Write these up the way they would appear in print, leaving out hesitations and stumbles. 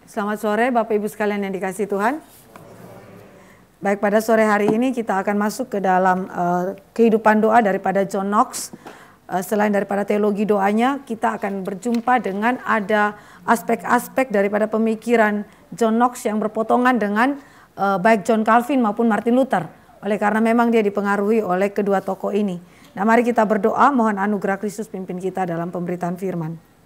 Selamat sore Bapak Ibu sekalian yang dikasihi Tuhan. Baik, pada sore hari ini kita akan masuk ke dalam kehidupan doa daripada John Knox. Selain daripada teologi doanya, kita akan berjumpa dengan ada aspek-aspek daripada pemikiran John Knox yang berpotongan dengan baik John Calvin maupun Martin Luther. Oleh karena memang dia dipengaruhi oleh kedua tokoh ini. Nah, mari kita berdoa, mohon anugerah Kristus pimpin kita dalam pemberitaan firman.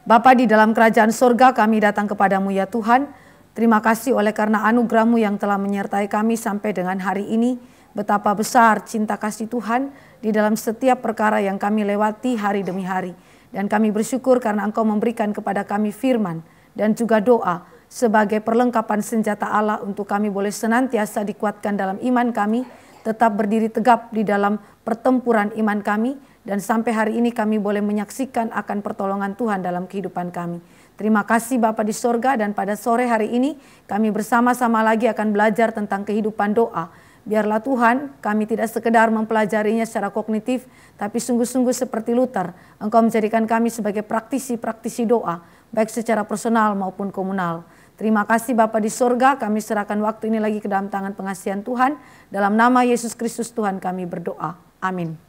Bapa di dalam kerajaan surga, kami datang kepadamu ya Tuhan. Terima kasih oleh karena anugerah-Mu yang telah menyertai kami sampai dengan hari ini. Betapa besar cinta kasih Tuhan di dalam setiap perkara yang kami lewati hari demi hari. Dan kami bersyukur karena Engkau memberikan kepada kami firman dan juga doa sebagai perlengkapan senjata Allah untuk kami boleh senantiasa dikuatkan dalam iman kami, tetap berdiri tegap di dalam pertempuran iman kami, dan sampai hari ini kami boleh menyaksikan akan pertolongan Tuhan dalam kehidupan kami. Terima kasih Bapa di sorga, dan pada sore hari ini kami bersama-sama lagi akan belajar tentang kehidupan doa. Biarlah Tuhan kami tidak sekedar mempelajarinya secara kognitif, tapi sungguh-sungguh seperti Luther, Engkau menjadikan kami sebagai praktisi-praktisi doa, baik secara personal maupun komunal. Terima kasih Bapa di sorga, kami serahkan waktu ini lagi ke dalam tangan pengasihan Tuhan. Dalam nama Yesus Kristus Tuhan kami berdoa. Amin.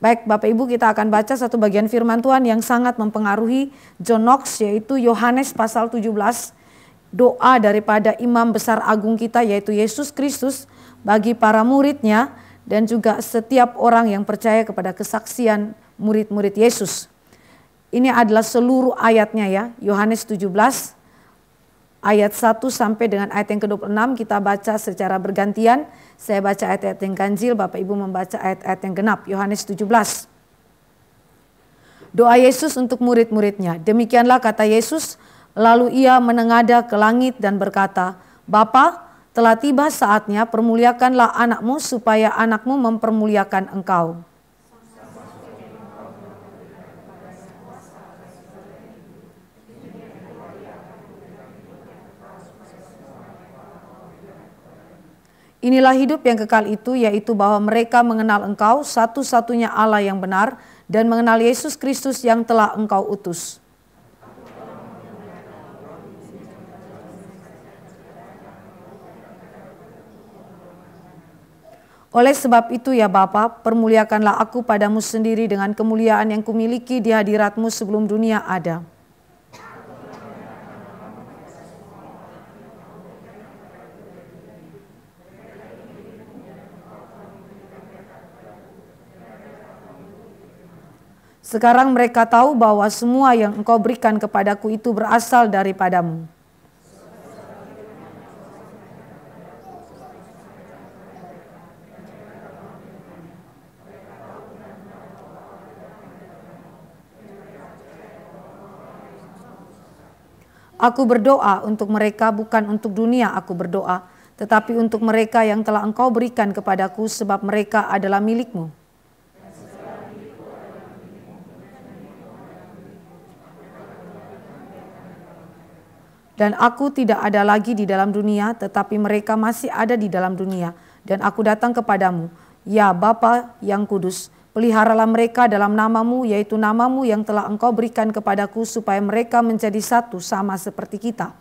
Baik Bapak Ibu, kita akan baca satu bagian firman Tuhan yang sangat mempengaruhi John Knox, yaitu Yohanes pasal 17. Doa daripada imam besar agung kita yaitu Yesus Kristus bagi para muridnya dan juga setiap orang yang percaya kepada kesaksian murid-murid Yesus. Ini adalah seluruh ayatnya ya, Yohanes 17 ayat 1 sampai dengan ayat yang ke-26 kita baca secara bergantian. Saya baca ayat-ayat yang ganjil, Bapak Ibu membaca ayat-ayat yang genap. Yohanes 17. Doa Yesus untuk murid-muridnya. Demikianlah kata Yesus, lalu ia menengadah ke langit dan berkata, Bapa, telah tiba saatnya, permuliakanlah anakmu supaya anakmu mempermuliakan engkau. Inilah hidup yang kekal itu, yaitu bahwa mereka mengenal Engkau, satu-satunya Allah yang benar, dan mengenal Yesus Kristus yang telah Engkau utus. Oleh sebab itu ya Bapa, permuliakanlah aku padamu sendiri dengan kemuliaan yang kumiliki di hadirat-Mu sebelum dunia ada. Sekarang mereka tahu bahwa semua yang Engkau berikan kepadaku itu berasal daripadamu. Aku berdoa untuk mereka, bukan untuk dunia aku berdoa, tetapi untuk mereka yang telah Engkau berikan kepadaku, sebab mereka adalah milik-Mu. Dan aku tidak ada lagi di dalam dunia, tetapi mereka masih ada di dalam dunia. Dan aku datang kepadamu, ya Bapa yang kudus, peliharalah mereka dalam nama-Mu, yaitu nama-Mu yang telah Engkau berikan kepadaku, supaya mereka menjadi satu sama seperti kita.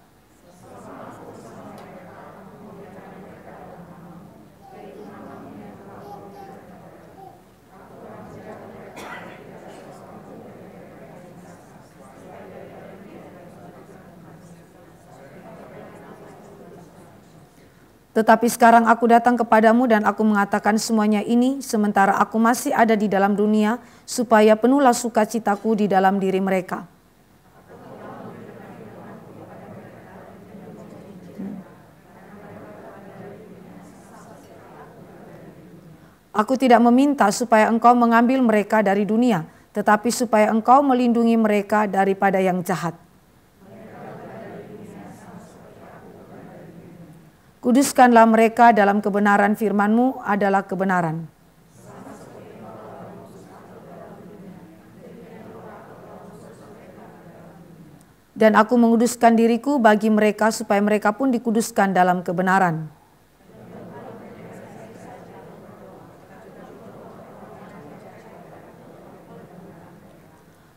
Tetapi sekarang aku datang kepadamu dan aku mengatakan semuanya ini sementara aku masih ada di dalam dunia, supaya penuhlah sukacitaku di dalam diri mereka. Aku tidak meminta supaya Engkau mengambil mereka dari dunia, tetapi supaya Engkau melindungi mereka daripada yang jahat. Kuduskanlah mereka dalam kebenaran, firman-Mu adalah kebenaran. Dan aku menguduskan diriku bagi mereka supaya mereka pun dikuduskan dalam kebenaran.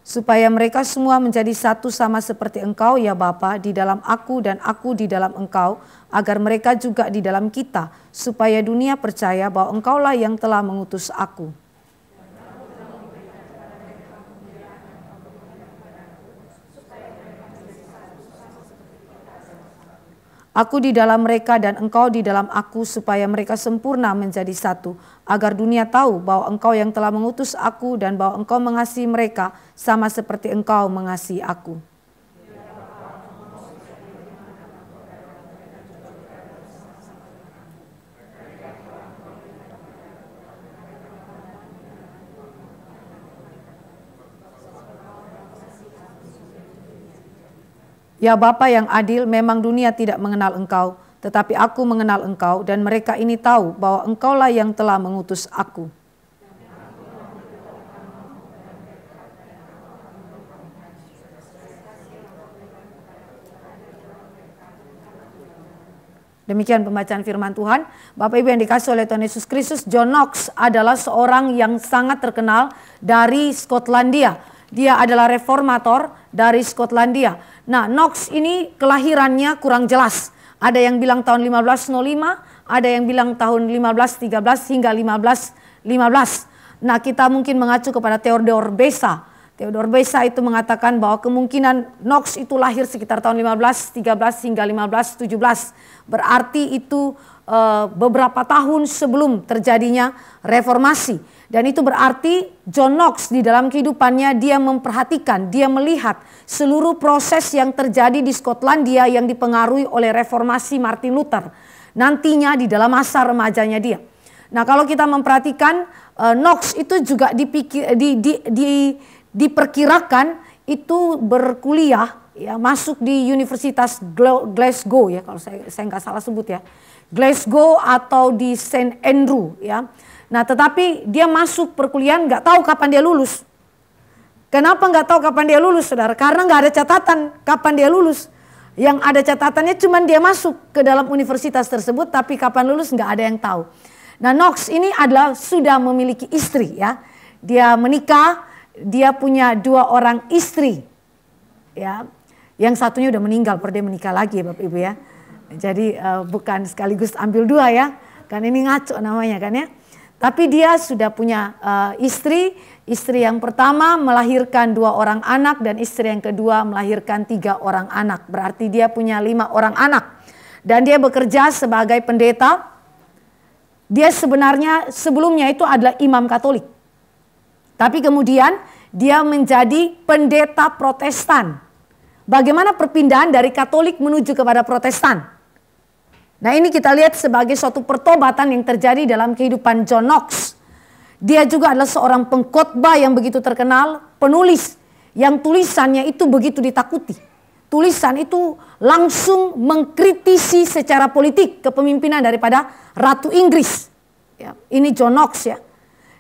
supaya mereka semua menjadi satu sama seperti Engkau ya Bapa di dalam aku dan aku di dalam Engkau, agar mereka juga di dalam kita, supaya dunia percaya bahwa Engkaulah yang telah mengutus aku. Aku di dalam mereka dan Engkau di dalam aku, supaya mereka sempurna menjadi satu, agar dunia tahu bahwa Engkau yang telah mengutus aku dan bahwa Engkau mengasihi mereka sama seperti Engkau mengasihi aku. Ya Bapa yang adil, memang dunia tidak mengenal Engkau, tetapi aku mengenal Engkau dan mereka ini tahu bahwa Engkaulah yang telah mengutus aku. Demikian pembacaan firman Tuhan. Bapak Ibu yang dikasihi oleh Tuhan Yesus Kristus, John Knox adalah seorang yang sangat terkenal dari Skotlandia. Dia adalah reformator dari Skotlandia. Nah, Knox ini kelahirannya kurang jelas. Ada yang bilang tahun 1505, ada yang bilang tahun 1513 hingga 1515. Nah, kita mungkin mengacu kepada Theodore Beza. Theodore Beza itu mengatakan bahwa kemungkinan Knox itu lahir sekitar tahun 1513 hingga 1517. Berarti itu beberapa tahun sebelum terjadinya reformasi. Dan itu berarti John Knox di dalam kehidupannya dia memperhatikan, dia melihat seluruh proses yang terjadi di Skotlandia yang dipengaruhi oleh reformasi Martin Luther. Nantinya di dalam masa remajanya dia. Nah, kalau kita memperhatikan Knox itu juga diperkirakan itu berkuliah ya, masuk di Universitas Glasgow ya, kalau saya nggak salah sebut ya. Glasgow atau di St. Andrew ya. Nah, tetapi dia masuk perkuliahan nggak tahu kapan dia lulus. Kenapa nggak tahu kapan dia lulus, saudara? Karena nggak ada catatan kapan dia lulus. Yang ada catatannya cuma dia masuk ke dalam universitas tersebut, tapi kapan lulus nggak ada yang tahu. Nah, Knox ini adalah sudah memiliki istri ya. Dia menikah, dia punya 2 orang istri ya. Yang satunya udah meninggal, dia menikah lagi ya Bapak Ibu ya. Jadi bukan sekaligus ambil 2 ya. Kan ini ngaco namanya kan ya. Tapi dia sudah punya istri yang pertama melahirkan 2 orang anak dan istri yang kedua melahirkan 3 orang anak. Berarti dia punya 5 orang anak. Dan dia bekerja sebagai pendeta. Dia sebenarnya sebelumnya itu adalah imam Katolik. Tapi kemudian dia menjadi pendeta Protestan. Bagaimana perpindahan dari Katolik menuju kepada Protestan? Nah, ini kita lihat sebagai suatu pertobatan yang terjadi dalam kehidupan John Knox. Dia juga adalah seorang pengkhotbah yang begitu terkenal, penulis yang tulisannya itu begitu ditakuti. Tulisan itu langsung mengkritisi secara politik kepemimpinan daripada Ratu Inggris. Ya, ini John Knox ya.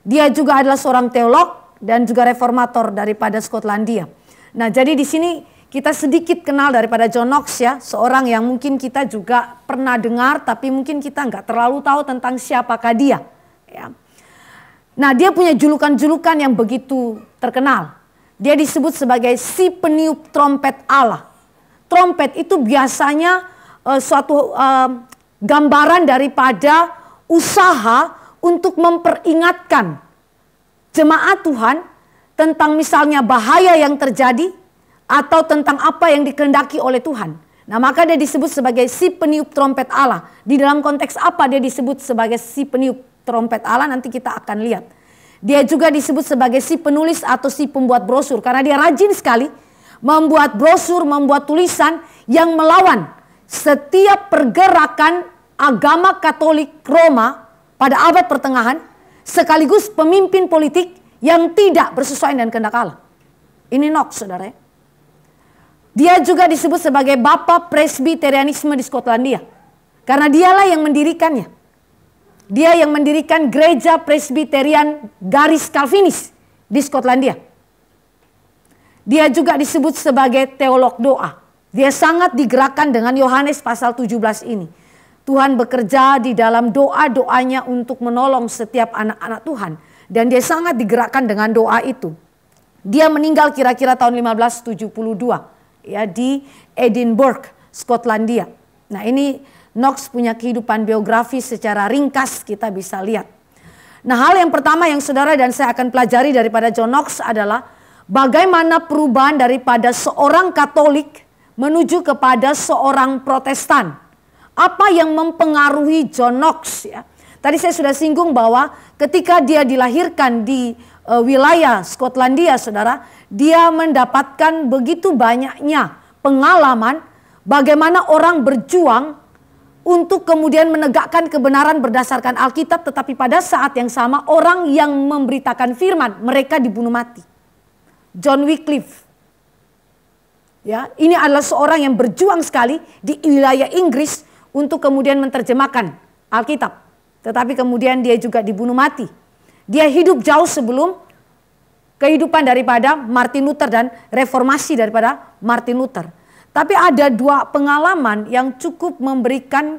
Dia juga adalah seorang teolog dan juga reformator daripada Skotlandia. Nah, jadi di sini kita sedikit kenal daripada John Knox ya, seorang yang mungkin kita juga pernah dengar tapi mungkin kita nggak terlalu tahu tentang siapakah dia. Ya. Nah, dia punya julukan-julukan yang begitu terkenal. Dia disebut sebagai si peniup trompet Allah. Trompet itu biasanya suatu gambaran daripada usaha untuk memperingatkan jemaat Tuhan tentang misalnya bahaya yang terjadi, atau tentang apa yang dikehendaki oleh Tuhan. Nah, maka dia disebut sebagai si peniup trompet Allah. Di dalam konteks apa dia disebut sebagai si peniup trompet Allah, nanti kita akan lihat. Dia juga disebut sebagai si penulis atau si pembuat brosur. Karena dia rajin sekali membuat brosur, membuat tulisan yang melawan setiap pergerakan agama Katolik Roma pada abad pertengahan. Sekaligus pemimpin politik yang tidak bersesuaian dengan kehendak Allah. Ini Knox, saudara ya. Dia juga disebut sebagai Bapa Presbyterianisme di Skotlandia. Karena dialah yang mendirikannya. Dia yang mendirikan gereja Presbyterian garis Calvinis di Skotlandia. Dia juga disebut sebagai teolog doa. Dia sangat digerakkan dengan Yohanes pasal 17 ini. Tuhan bekerja di dalam doa-doanya untuk menolong setiap anak-anak Tuhan. Dan dia sangat digerakkan dengan doa itu. Dia meninggal kira-kira tahun 1572 ya di Edinburgh, Skotlandia. Nah, ini Knox punya kehidupan biografi secara ringkas kita bisa lihat. Nah, hal yang pertama yang saudara dan saya akan pelajari daripada John Knox adalah bagaimana perubahan daripada seorang Katolik menuju kepada seorang Protestan. Apa yang mempengaruhi John Knox ya? Tadi saya sudah singgung bahwa ketika dia dilahirkan di wilayah Skotlandia, saudara, dia mendapatkan begitu banyaknya pengalaman bagaimana orang berjuang untuk kemudian menegakkan kebenaran berdasarkan Alkitab, tetapi pada saat yang sama orang yang memberitakan firman mereka dibunuh mati. John Wycliffe, ya, ini adalah seorang yang berjuang sekali di wilayah Inggris untuk kemudian menerjemahkan Alkitab, tetapi kemudian dia juga dibunuh mati. Dia hidup jauh sebelum kehidupan daripada Martin Luther dan reformasi daripada Martin Luther. Tapi ada dua pengalaman yang cukup memberikan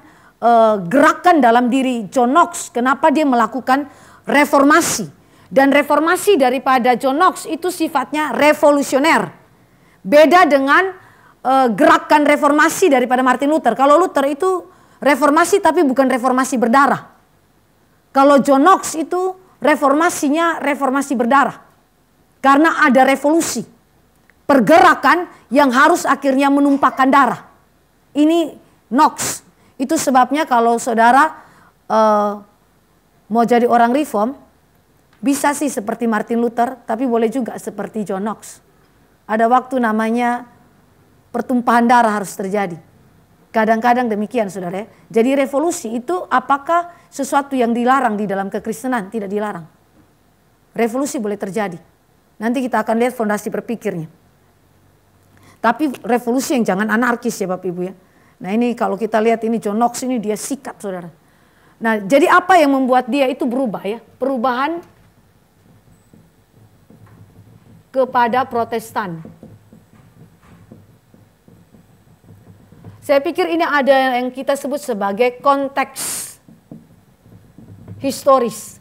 gerakan dalam diri John Knox. Kenapa dia melakukan reformasi. Dan reformasi daripada John Knox itu sifatnya revolusioner. Beda dengan gerakan reformasi daripada Martin Luther. Kalau Luther itu reformasi tapi bukan reformasi berdarah. Kalau John Knox itu reformasinya reformasi berdarah. Karena ada revolusi. Pergerakan yang harus akhirnya menumpahkan darah. Ini Knox. Itu sebabnya kalau saudara mau jadi orang reform, bisa sih seperti Martin Luther, tapi boleh juga seperti John Knox. Ada waktu namanya pertumpahan darah harus terjadi. Kadang-kadang demikian, saudara. Jadi revolusi itu apakah sesuatu yang dilarang di dalam kekristenan? Tidak dilarang. Revolusi boleh terjadi. Nanti kita akan lihat fondasi berpikirnya. Tapi revolusi yang jangan anarkis ya Bapak Ibu ya. Nah ini kalau kita lihat ini John Knox ini dia sikap, saudara. Nah jadi apa yang membuat dia itu berubah ya? Perubahan kepada Protestan. Saya pikir ini ada yang kita sebut sebagai konteks historis.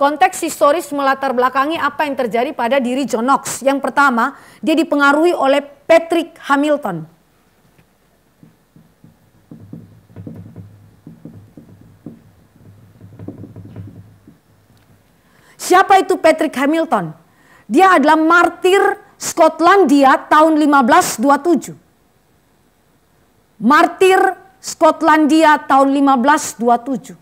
Konteks historis melatar belakangi apa yang terjadi pada diri John Knox. Yang pertama, dia dipengaruhi oleh Patrick Hamilton. Siapa itu Patrick Hamilton? Dia adalah martir Skotlandia tahun 1527. Martir Skotlandia tahun 1527.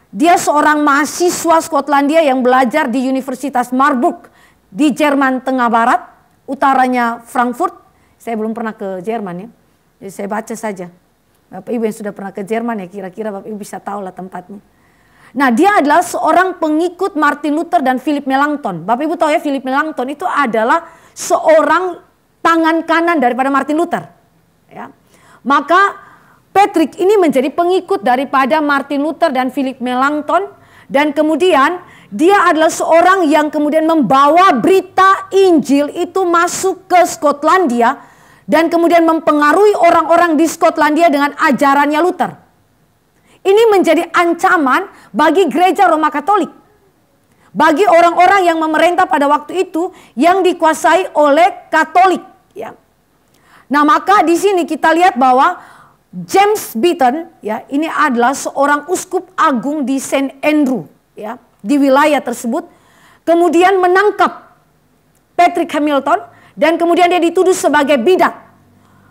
Dia seorang mahasiswa Skotlandia yang belajar di Universitas Marburg di Jerman Tengah Barat, utaranya Frankfurt. Saya belum pernah ke Jerman ya, jadi saya baca saja. Bapak Ibu yang sudah pernah ke Jerman ya, kira-kira Bapak Ibu bisa tahu lah tempatnya. Nah dia adalah seorang pengikut Martin Luther dan Philip Melanchthon. Bapak Ibu tahu ya, Philip Melanchthon itu adalah seorang tangan kanan daripada Martin Luther. Ya. Maka Patrick ini menjadi pengikut daripada Martin Luther dan Philip Melanchthon. Dan kemudian dia adalah seorang yang kemudian membawa berita Injil itu masuk ke Skotlandia. Dan kemudian mempengaruhi orang-orang di Skotlandia dengan ajarannya Luther. Ini menjadi ancaman bagi gereja Roma Katolik. Bagi orang-orang yang memerintah pada waktu itu yang dikuasai oleh Katolik. Ya. Nah maka di sini kita lihat bahwa James Beaton ya ini adalah seorang uskup agung di St. Andrew ya di wilayah tersebut, kemudian menangkap Patrick Hamilton dan kemudian dia dituduh sebagai bidat.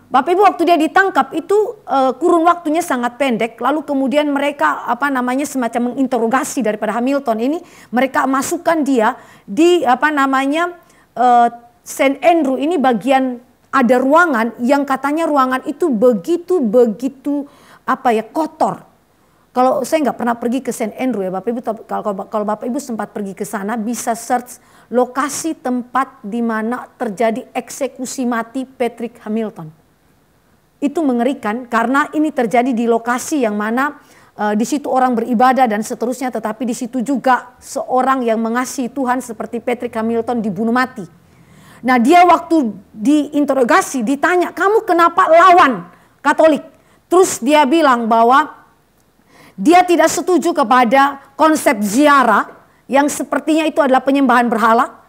Bapak Ibu waktu dia ditangkap itu kurun waktunya sangat pendek, lalu kemudian mereka semacam menginterogasi daripada Hamilton ini, mereka masukkan dia di St. Andrew ini bagian ada ruangan yang katanya ruangan itu begitu kotor. Kalau saya nggak pernah pergi ke St. Andrew ya Bapak Ibu, kalau Bapak Ibu sempat pergi ke sana bisa search lokasi tempat di mana terjadi eksekusi mati Patrick Hamilton. Itu mengerikan karena ini terjadi di lokasi yang mana di situ orang beribadah dan seterusnya, tetapi di situ juga seorang yang mengasihi Tuhan seperti Patrick Hamilton dibunuh mati. Nah dia waktu diinterogasi ditanya, kamu kenapa lawan Katolik? Terus dia bilang bahwa dia tidak setuju kepada konsep ziarah yang sepertinya itu adalah penyembahan berhala.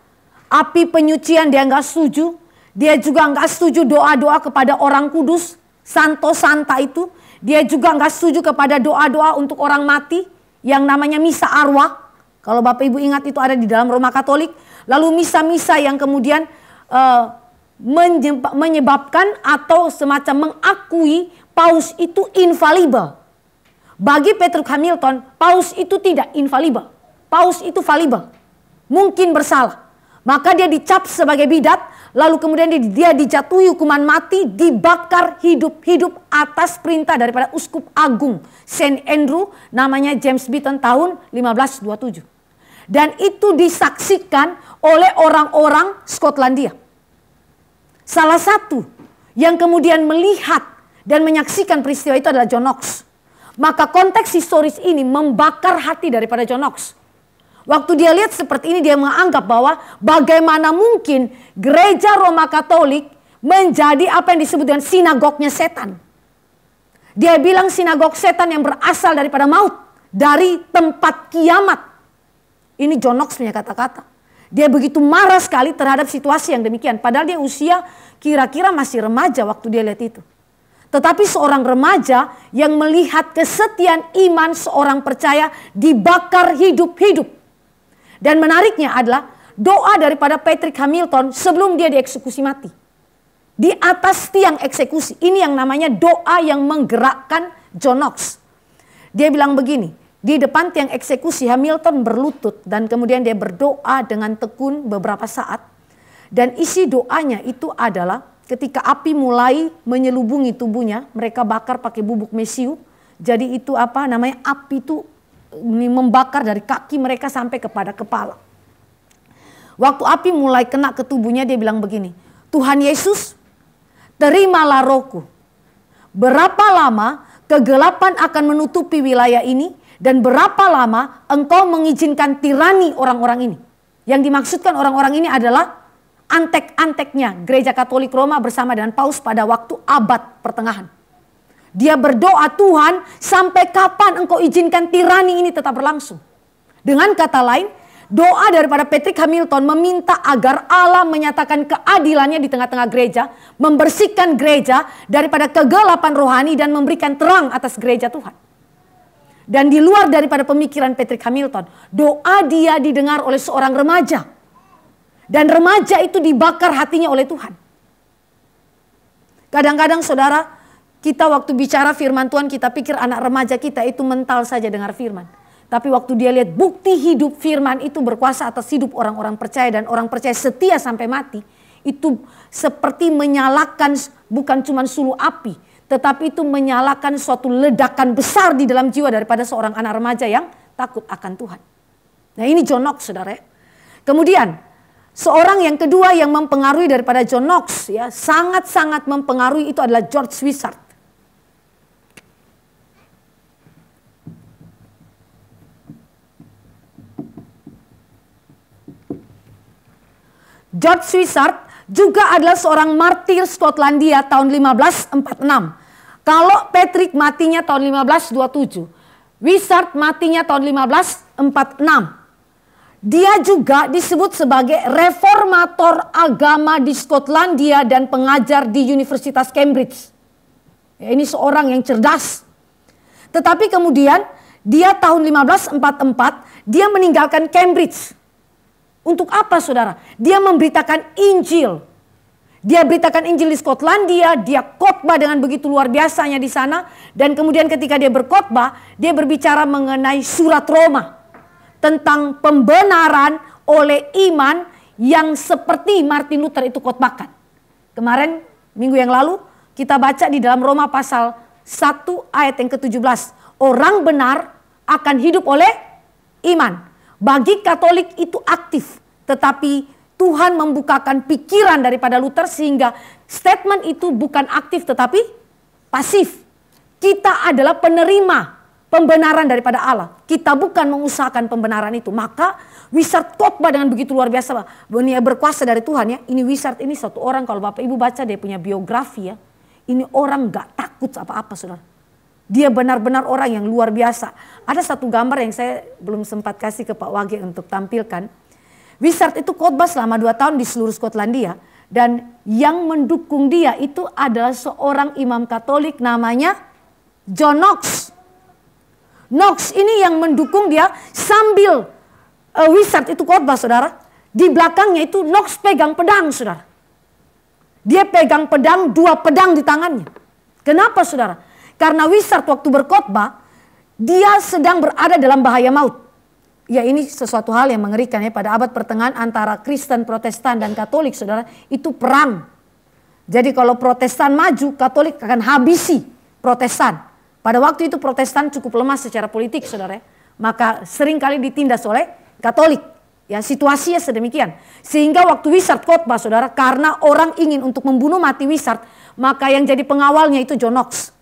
Api penyucian dia nggak setuju. Dia juga nggak setuju doa-doa kepada orang kudus, santo santa itu. Dia juga nggak setuju kepada doa-doa untuk orang mati yang namanya misa arwah. Kalau Bapak Ibu ingat itu ada di dalam Roma Katolik. Lalu misa-misa yang kemudian menyebabkan atau semacam mengakui paus itu infalibel. Bagi Patrick Hamilton, paus itu tidak infalibel. Paus itu falibel. Mungkin bersalah. Maka dia dicap sebagai bidat. Lalu kemudian dia dijatuhi hukuman mati, dibakar hidup-hidup atas perintah daripada Uskup Agung Saint Andrew, namanya James Beaton tahun 1527. Dan itu disaksikan oleh orang-orang Skotlandia. Salah satu yang kemudian melihat dan menyaksikan peristiwa itu adalah John Knox. Maka konteks historis ini membakar hati daripada John Knox. Waktu dia lihat seperti ini, dia menganggap bahwa bagaimana mungkin gereja Roma Katolik menjadi apa yang disebut dengan sinagognya setan. Dia bilang sinagog setan yang berasal daripada maut, dari tempat kiamat. Ini John Knox punya kata-kata. Dia begitu marah sekali terhadap situasi yang demikian. Padahal dia usia kira-kira masih remaja waktu dia lihat itu. Tetapi seorang remaja yang melihat kesetiaan iman seorang percaya dibakar hidup-hidup. Dan menariknya adalah doa daripada Patrick Hamilton sebelum dia dieksekusi mati. Di atas tiang eksekusi. Ini yang namanya doa yang menggerakkan John Knox. Dia bilang begini. Di depan tiang eksekusi Hamilton berlutut. Dan kemudian dia berdoa dengan tekun beberapa saat. Dan isi doanya itu adalah ketika api mulai menyelubungi tubuhnya. Mereka bakar pakai bubuk mesiu. Jadi itu apa namanya, api itu membakar dari kaki mereka sampai kepada kepala. Waktu api mulai kena ke tubuhnya, dia bilang begini, Tuhan Yesus, terimalah rohku. Berapa lama kegelapan akan menutupi wilayah ini, dan berapa lama engkau mengizinkan tirani orang-orang ini. Yang dimaksudkan orang-orang ini adalah antek-anteknya gereja Katolik Roma bersama dengan Paus pada waktu abad pertengahan. Dia berdoa, Tuhan, sampai kapan engkau izinkan tirani ini tetap berlangsung? Dengan kata lain, doa daripada Patrick Hamilton meminta agar Allah menyatakan keadilannya di tengah-tengah gereja, membersihkan gereja daripada kegelapan rohani dan memberikan terang atas gereja Tuhan. Dan di luar daripada pemikiran Patrick Hamilton, doa dia didengar oleh seorang remaja. Dan remaja itu dibakar hatinya oleh Tuhan. Kadang-kadang saudara, kita waktu bicara firman Tuhan, kita pikir anak remaja kita itu mental saja dengar firman. Tapi waktu dia lihat bukti hidup firman itu berkuasa atas hidup orang-orang percaya dan orang percaya setia sampai mati. Itu seperti menyalakan bukan cuma sulu api, tetapi itu menyalakan suatu ledakan besar di dalam jiwa daripada seorang anak remaja yang takut akan Tuhan. Nah ini John Knox, saudara. Kemudian seorang yang kedua yang mempengaruhi daripada John Knox, ya, sangat-sangat mempengaruhi itu adalah George Wishart. George Wishart juga adalah seorang martir Skotlandia tahun 1546. Kalau Patrick matinya tahun 1527, Wishart matinya tahun 1546. Dia juga disebut sebagai reformator agama di Skotlandia dan pengajar di Universitas Cambridge. Ya, ini seorang yang cerdas. Tetapi kemudian dia tahun 1544 dia meninggalkan Cambridge. Untuk apa saudara? Dia memberitakan Injil. Dia beritakan Injil di Skotlandia, dia khotbah dengan begitu luar biasanya di sana. Dan kemudian ketika dia berkhotbah, dia berbicara mengenai surat Roma. Tentang pembenaran oleh iman yang seperti Martin Luther itu khotbahkan. Kemarin, minggu yang lalu, kita baca di dalam Roma pasal 1 ayat yang ke-17. Orang benar akan hidup oleh iman. Bagi Katolik itu aktif, tetapi Tuhan membukakan pikiran daripada Luther sehingga statement itu bukan aktif tetapi pasif. Kita adalah penerima pembenaran daripada Allah. Kita bukan mengusahakan pembenaran itu. Maka Wishart khotbah dengan begitu luar biasa. Dia berkuasa dari Tuhan ya. Ini Wishart ini satu orang, kalau Bapak Ibu baca dia punya biografi ya. Ini orang gak takut apa-apa saudara. Dia benar-benar orang yang luar biasa. Ada satu gambar yang saya belum sempat kasih ke Pak Wage untuk tampilkan. Wishart itu khotbah selama 2 tahun di seluruh Skotlandia. Dan yang mendukung dia itu adalah seorang imam Katolik namanya John Knox. Knox ini yang mendukung dia sambil Wishart itu khotbah, saudara. Di belakangnya itu Knox pegang pedang, saudara. Dia pegang pedang, 2 pedang di tangannya. Kenapa, saudara? Karena Wishart waktu berkhotbah, dia sedang berada dalam bahaya maut. Ya, ini sesuatu hal yang mengerikan ya, pada abad pertengahan antara Kristen, Protestan dan Katolik, saudara, itu perang. Jadi kalau Protestan maju, Katolik akan habisi Protestan. Pada waktu itu Protestan cukup lemah secara politik, saudara. Maka seringkali ditindas oleh Katolik. Ya, situasinya sedemikian. Sehingga waktu Wishart khotbah, saudara, karena orang ingin untuk membunuh mati Wishart, maka yang jadi pengawalnya itu John Knox.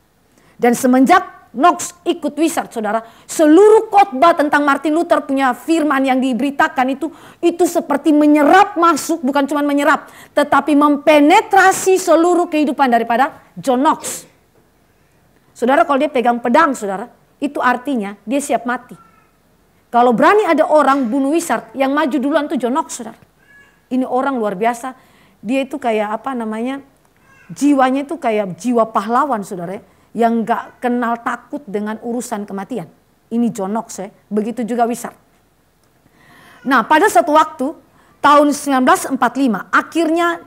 Dan semenjak Knox ikut Wishart, saudara, seluruh khotbah tentang Martin Luther punya firman yang diberitakan itu seperti menyerap masuk, bukan cuma menyerap, tetapi mempenetrasi seluruh kehidupan daripada John Knox. Saudara, kalau dia pegang pedang, saudara, itu artinya dia siap mati. Kalau berani ada orang bunuh Wishart, yang maju duluan itu John Knox, saudara. Ini orang luar biasa. Dia itu kayak apa namanya, jiwanya itu kayak jiwa pahlawan, saudara, yang gak kenal takut dengan urusan kematian. Ini John Knox ya. Begitu juga Wishart. Nah, pada satu waktu tahun 1945 akhirnya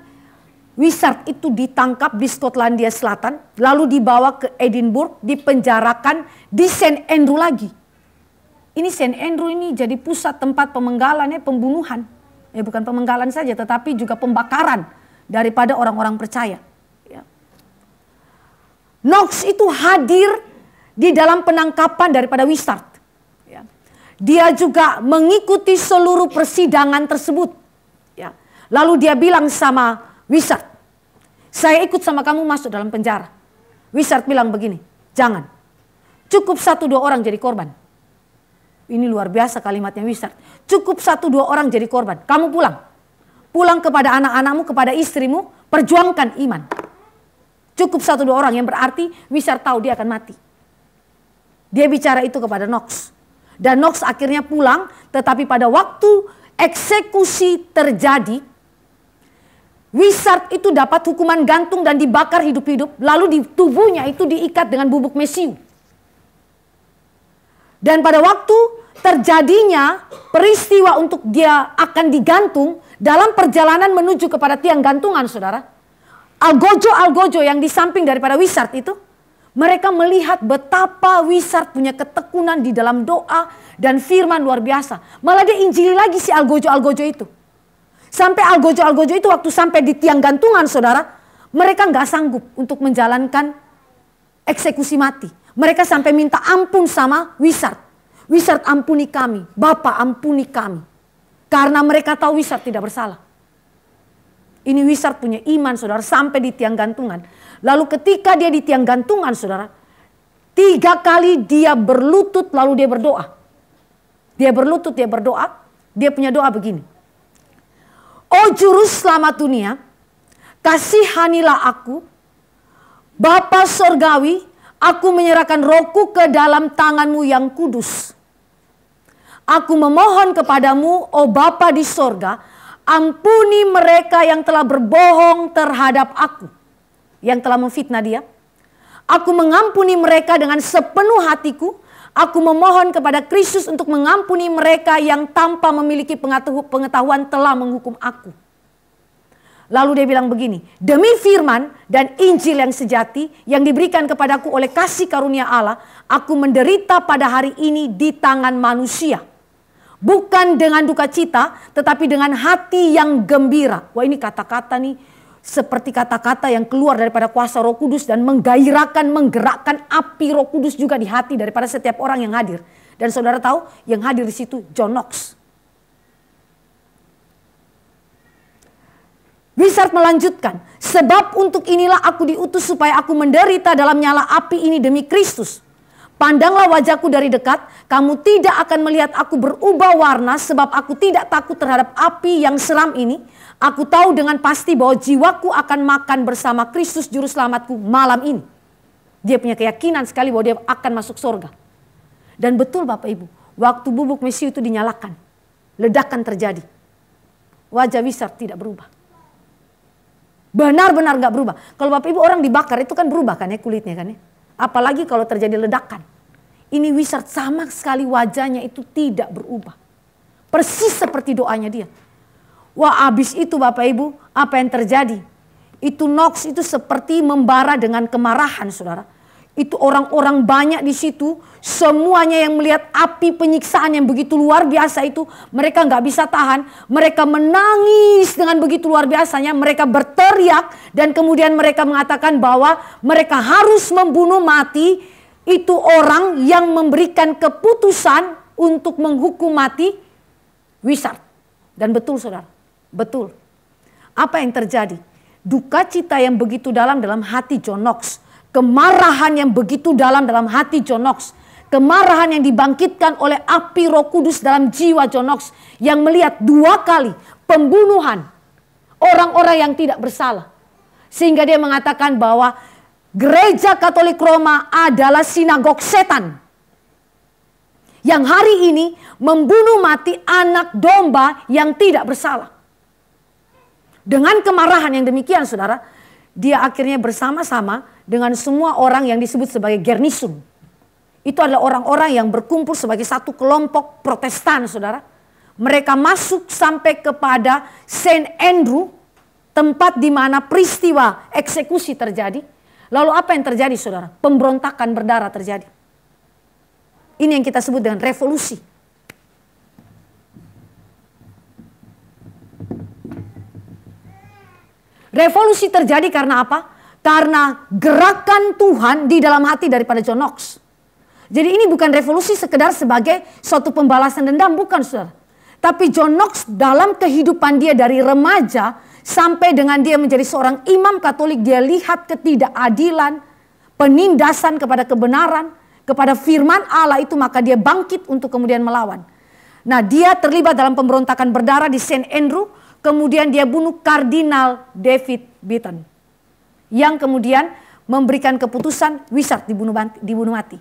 Wishart itu ditangkap di Skotlandia Selatan, lalu dibawa ke Edinburgh, dipenjarakan di St. Andrew lagi. Ini St. Andrew ini jadi pusat tempat pemenggalan, pembunuhan. Ya, bukan pemenggalan saja tetapi juga pembakaran daripada orang-orang percaya. Knox itu hadir di dalam penangkapan daripada Wishart. Ya. Dia juga mengikuti seluruh persidangan tersebut. Ya. Lalu dia bilang sama Wishart, saya ikut sama kamu masuk dalam penjara. Wishart bilang begini, jangan. Cukup 1-2 orang jadi korban. Ini luar biasa kalimatnya Wishart. Cukup 1-2 orang jadi korban. Kamu pulang. Pulang kepada anak-anakmu, kepada istrimu, perjuangkan iman. Cukup 1-2 orang, yang berarti Wishart tahu dia akan mati. Dia bicara itu kepada Knox. Dan Knox akhirnya pulang, tetapi pada waktu eksekusi terjadi, Wishart itu dapat hukuman gantung dan dibakar hidup-hidup, lalu di tubuhnya itu diikat dengan bubuk mesiu. Dan pada waktu terjadinya peristiwa untuk dia akan digantung, dalam perjalanan menuju kepada tiang gantungan, saudara, Algojo yang di samping daripada Wishart itu, mereka melihat betapa Wishart punya ketekunan di dalam doa dan firman luar biasa. Malah dia injili lagi si Algojo itu. Sampai Algojo itu waktu sampai di tiang gantungan, saudara, mereka nggak sanggup untuk menjalankan eksekusi mati. Mereka sampai minta ampun sama Wishart. Wishart, ampuni kami, Bapak ampuni kami. Karena mereka tahu Wishart tidak bersalah. Ini Wishart punya iman, saudara, sampai di tiang gantungan. Lalu ketika dia di tiang gantungan, saudara, 3 kali dia berlutut lalu dia berdoa. Dia berlutut, dia berdoa. Dia punya doa begini. Oh Juru Selamat dunia, kasihanilah aku. Bapa Sorgawi, aku menyerahkan rohku ke dalam tanganmu yang kudus. Aku memohon kepadamu, oh Bapa di sorga, ampuni mereka yang telah berbohong terhadap aku, yang telah memfitnah dia. Aku mengampuni mereka dengan sepenuh hatiku. Aku memohon kepada Kristus untuk mengampuni mereka yang tanpa memiliki pengetahuan telah menghukum aku. Lalu dia bilang begini, demi firman dan Injil yang sejati yang diberikan kepadaku oleh kasih karunia Allah, aku menderita pada hari ini di tangan manusia. Bukan dengan duka cita, tetapi dengan hati yang gembira. Wah, ini kata-kata nih seperti kata-kata yang keluar daripada kuasa Roh Kudus dan menggairahkan, menggerakkan api Roh Kudus juga di hati daripada setiap orang yang hadir. Dan saudara tahu yang hadir di situ John Knox. Wishart melanjutkan, sebab untuk inilah aku diutus supaya aku menderita dalam nyala api ini demi Kristus. Pandanglah wajahku dari dekat, kamu tidak akan melihat aku berubah warna sebab aku tidak takut terhadap api yang seram ini. Aku tahu dengan pasti bahwa jiwaku akan makan bersama Kristus Juru Selamatku malam ini. Dia punya keyakinan sekali bahwa dia akan masuk surga. Dan betul Bapak Ibu, waktu bubuk mesiu itu dinyalakan, ledakan terjadi. Wajah Wishart tidak berubah. Benar-benar gak berubah. Kalau Bapak Ibu orang dibakar itu kan berubah kan ya kulitnya kan ya. Apalagi kalau terjadi ledakan. Ini Wishart sama sekali wajahnya itu tidak berubah. Persis seperti doanya dia. Wah, habis itu Bapak Ibu, apa yang terjadi? Itu Knox itu seperti membara dengan kemarahan, saudara. Itu orang-orang banyak di situ, semuanya yang melihat api penyiksaan yang begitu luar biasa itu, mereka nggak bisa tahan. Mereka menangis dengan begitu luar biasanya, mereka berteriak dan kemudian mereka mengatakan bahwa mereka harus membunuh mati itu orang yang memberikan keputusan untuk menghukum mati Wishart. Dan betul saudara, betul. Apa yang terjadi? Duka cita yang begitu dalam hati John Knox. Kemarahan yang begitu dalam hati John Knox. Kemarahan yang dibangkitkan oleh api Roh Kudus dalam jiwa John Knox. Yang melihat 2 kali pembunuhan orang-orang yang tidak bersalah. Sehingga dia mengatakan bahwa Gereja Katolik Roma adalah sinagog setan. Yang hari ini membunuh mati anak domba yang tidak bersalah. Dengan kemarahan yang demikian saudara, dia akhirnya bersama-sama dengan semua orang yang disebut sebagai Garnison. Itu adalah orang-orang yang berkumpul sebagai satu kelompok Protestan saudara. Mereka masuk sampai kepada Saint Andrew, tempat di mana peristiwa eksekusi terjadi. Lalu apa yang terjadi saudara? Pemberontakan berdarah terjadi. Ini yang kita sebut dengan revolusi. Revolusi terjadi karena apa? Karena gerakan Tuhan di dalam hati daripada John Knox. Jadi ini bukan revolusi sekedar sebagai suatu pembalasan dendam, bukan saudara. Tapi John Knox dalam kehidupan dia dari remaja sampai dengan dia menjadi seorang imam Katolik, dia lihat ketidakadilan, penindasan kepada kebenaran, kepada firman Allah itu, maka dia bangkit untuk kemudian melawan. Nah, dia terlibat dalam pemberontakan berdarah di Saint Andrew. Kemudian dia bunuh Kardinal David Beaton. Yang kemudian memberikan keputusan Wishart dibunuh mati.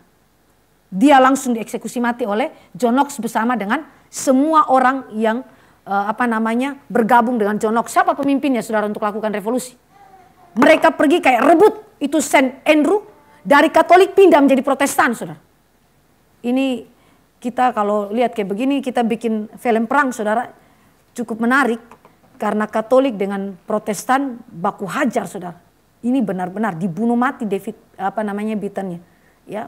Dia langsung dieksekusi mati oleh John Knox bersama dengan semua orang yang bergabung dengan John Knox. Siapa pemimpinnya saudara untuk lakukan revolusi? Mereka pergi kayak rebut itu Saint Andrew. Dari Katolik pindah menjadi Protestan saudara. Ini kita kalau lihat kayak begini, kita bikin film perang saudara. Cukup menarik. Karena Katolik dengan Protestan baku hajar saudara. Ini benar-benar dibunuh mati David Beatonnya. Ya.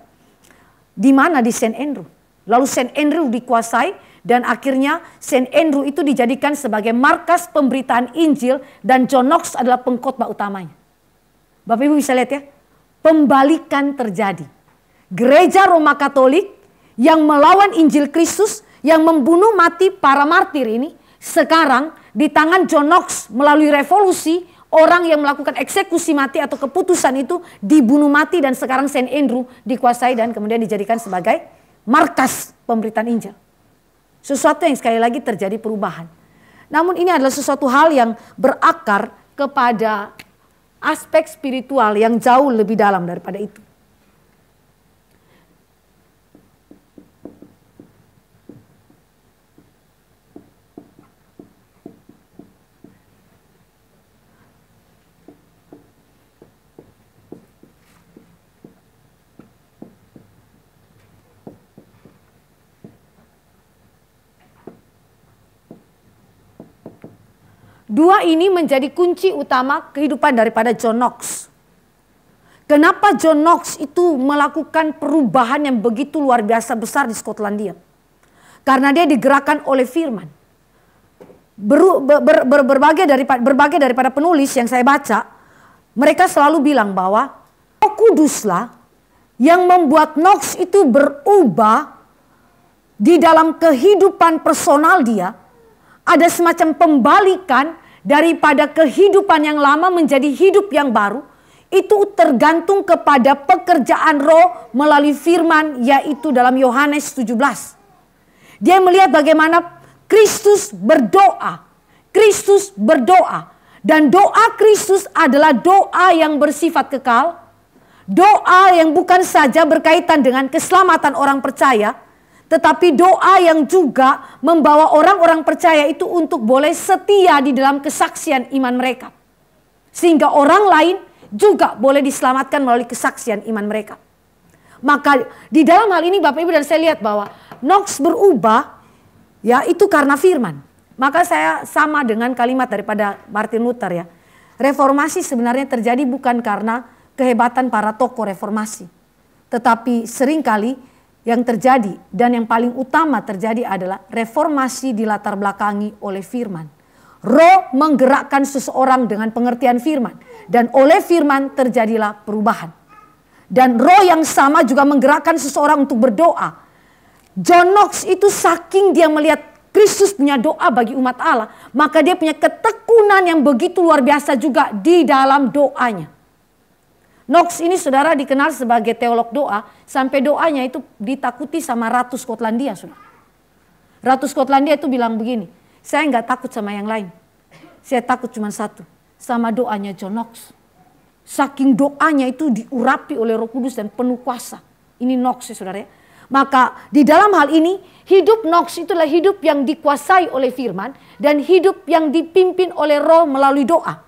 Di mana? Di Saint Andrew. Lalu Saint Andrew dikuasai dan akhirnya Saint Andrew itu dijadikan sebagai markas pemberitaan Injil dan John Knox adalah pengkhotbah utamanya. Bapak Ibu bisa lihat ya. Pembalikan terjadi. Gereja Roma Katolik yang melawan Injil Kristus, yang membunuh mati para martir ini, sekarang di tangan John Knox melalui revolusi, orang yang melakukan eksekusi mati atau keputusan itu dibunuh mati dan sekarang Saint Andrew dikuasai dan kemudian dijadikan sebagai markas pemberitaan Injil. Sesuatu yang sekali lagi terjadi perubahan. Namun ini adalah sesuatu hal yang berakar kepada aspek spiritual yang jauh lebih dalam daripada itu. Dua ini menjadi kunci utama kehidupan daripada John Knox. Kenapa John Knox itu melakukan perubahan yang begitu luar biasa besar di Skotlandia? Karena dia digerakkan oleh firman. Berbagai daripada penulis yang saya baca, mereka selalu bilang bahwa Roh Kuduslah yang membuat Knox itu berubah di dalam kehidupan personal dia. Ada semacam pembalikan daripada kehidupan yang lama menjadi hidup yang baru. Itu tergantung kepada pekerjaan roh melalui firman, yaitu dalam Yohanes 17. Dia melihat bagaimana Kristus berdoa. Kristus berdoa. Dan doa Kristus adalah doa yang bersifat kekal. Doa yang bukan saja berkaitan dengan keselamatan orang percaya, tetapi doa yang juga membawa orang-orang percaya itu untuk boleh setia di dalam kesaksian iman mereka. Sehingga orang lain juga boleh diselamatkan melalui kesaksian iman mereka. Maka di dalam hal ini Bapak Ibu dan saya lihat bahwa Knox berubah ya itu karena firman. Maka saya sama dengan kalimat daripada Martin Luther ya. Reformasi sebenarnya terjadi bukan karena kehebatan para tokoh reformasi. Tetapi seringkali yang terjadi dan yang paling utama terjadi adalah reformasi dilatar belakangi oleh firman. Roh menggerakkan seseorang dengan pengertian firman. Dan oleh firman terjadilah perubahan. Dan roh yang sama juga menggerakkan seseorang untuk berdoa. John Knox itu saking dia melihat Kristus punya doa bagi umat Allah, maka dia punya ketekunan yang begitu luar biasa juga di dalam doanya. Knox ini saudara dikenal sebagai teolog doa, sampai doanya itu ditakuti sama Ratu Skotlandia. Saudara. Ratu Skotlandia itu bilang begini, saya nggak takut sama yang lain, saya takut cuma satu, sama doanya John Knox. Saking doanya itu diurapi oleh Roh Kudus dan penuh kuasa. Ini Knox ya saudara ya. Maka di dalam hal ini hidup Knox itulah hidup yang dikuasai oleh firman dan hidup yang dipimpin oleh roh melalui doa.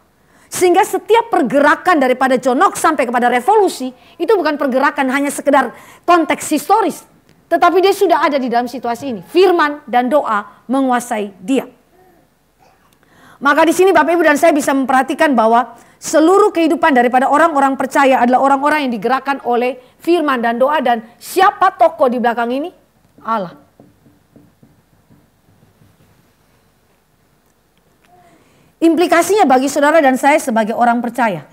Sehingga setiap pergerakan daripada John Knox sampai kepada revolusi itu bukan pergerakan hanya sekedar konteks historis. Tetapi dia sudah ada di dalam situasi ini. Firman dan doa menguasai dia. Maka di sini Bapak Ibu dan saya bisa memperhatikan bahwa seluruh kehidupan daripada orang-orang percaya adalah orang-orang yang digerakkan oleh firman dan doa. Dan siapa tokoh di belakang ini? Allah. Implikasinya bagi saudara dan saya sebagai orang percaya.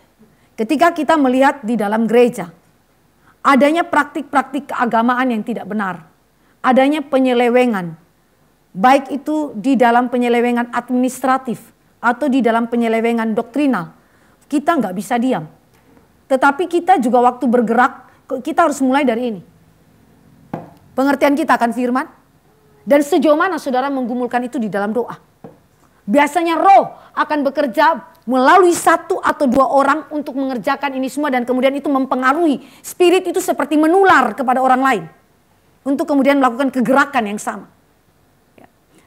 Ketika kita melihat di dalam gereja, adanya praktik-praktik keagamaan yang tidak benar. Adanya penyelewengan. Baik itu di dalam penyelewengan administratif atau di dalam penyelewengan doktrinal. Kita nggak bisa diam. Tetapi kita juga waktu bergerak, kita harus mulai dari ini. Pengertian kita akan firman. Dan sejauh mana saudara menggumulkan itu di dalam doa. Biasanya roh akan bekerja melalui satu atau dua orang untuk mengerjakan ini semua. Dan kemudian itu mempengaruhi. Spirit itu seperti menular kepada orang lain. Untuk kemudian melakukan kegerakan yang sama.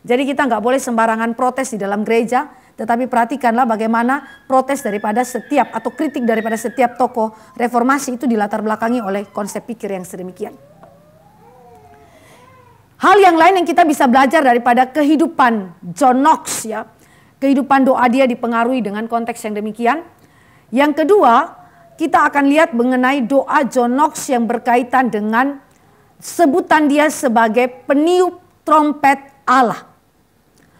Jadi kita nggak boleh sembarangan protes di dalam gereja. Tetapi perhatikanlah bagaimana protes daripada setiap atau kritik daripada setiap tokoh reformasi itu dilatar belakangi oleh konsep pikir yang sedemikian. Hal yang lain yang kita bisa belajar daripada kehidupan John Knox ya. Kehidupan doa dia dipengaruhi dengan konteks yang demikian. Yang kedua, kita akan lihat mengenai doa John Knox yang berkaitan dengan sebutan dia sebagai peniup trompet Allah.